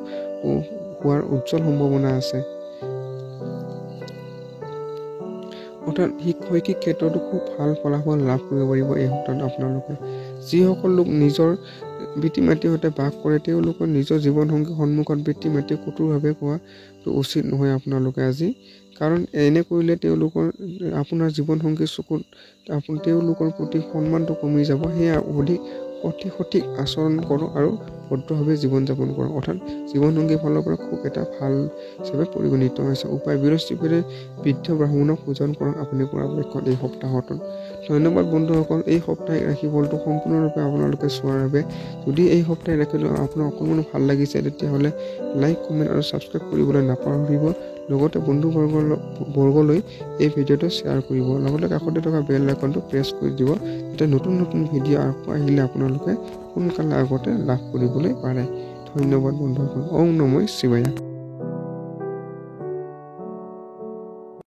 হোৱাৰ উজ্জ্বল সম্ভাৱনা আছে। অৰ্থাৎ শৈক্ষিক ক্ষেত্ৰতো খুব ভাল ফলাফল লাভ কৰিব পাৰিব এই সপ্তাহত আপোনালোকে। যিসকল লোক নিজৰ পিতৃ মাতৃৰ সৈতে বাস কৰে তেওঁলোকৰ নিজৰ জীৱনসংগীৰ সন্মুখত পিতৃ মাতৃ কঠোৰভাৱে কোৱাটো উচিত নহয় আপোনালোকে আজি। কাৰণ এনে কৰিলে তেওঁলোকৰ আপোনাৰ জীৱনসংগীৰ চকুত তেওঁলোকৰ প্ৰতি সন্মানটো কমি যাব। সেয়া সঠিক আচৰণ কৰক আৰু ভদ্ৰভাৱে জীৱন যাপন কৰক। অৰ্থাৎ জীৱনসংগীৰ ফালৰ পৰা খুব এটা ভাল হিচাপে পৰিগণিত হৈছে। উপায় বৃহস্পতিবাৰে বৃদ্ধ ব্ৰাহ্মণক পূজন কৰক আপুনি পৰাপক্ষত এই সপ্তাহত। ধন্যবাদ বন্ধুসকল, এই সাপ্তাহিক ৰাশিফলটো সম্পূৰ্ণৰূপে আপোনালোকে চোৱাৰ বাবে। যদি এই সপ্তাহিক ৰাশিফল আপোনাৰ অকণমান ভাল লাগিছে তেতিয়াহ'লে লাইক, কমেণ্ট আৰু ছাবস্ক্ৰাইব কৰিবলৈ নাপাহৰিব। লগতে বন্ধুবৰ্গলৈ এই ভিডিঅ'টো শ্বেয়াৰ কৰিব। লগতে কাষতে থকা বেল আইকনটো প্ৰেছ কৰি দিব, যাতে নতুন ভিডিঅ' আকৌ আহিলে আপোনালোকে সোনকালে আগতে লাভ কৰিবলৈ পাৰে। ধন্যবাদ বন্ধুসকল। ওম নমঃ শিৱায়।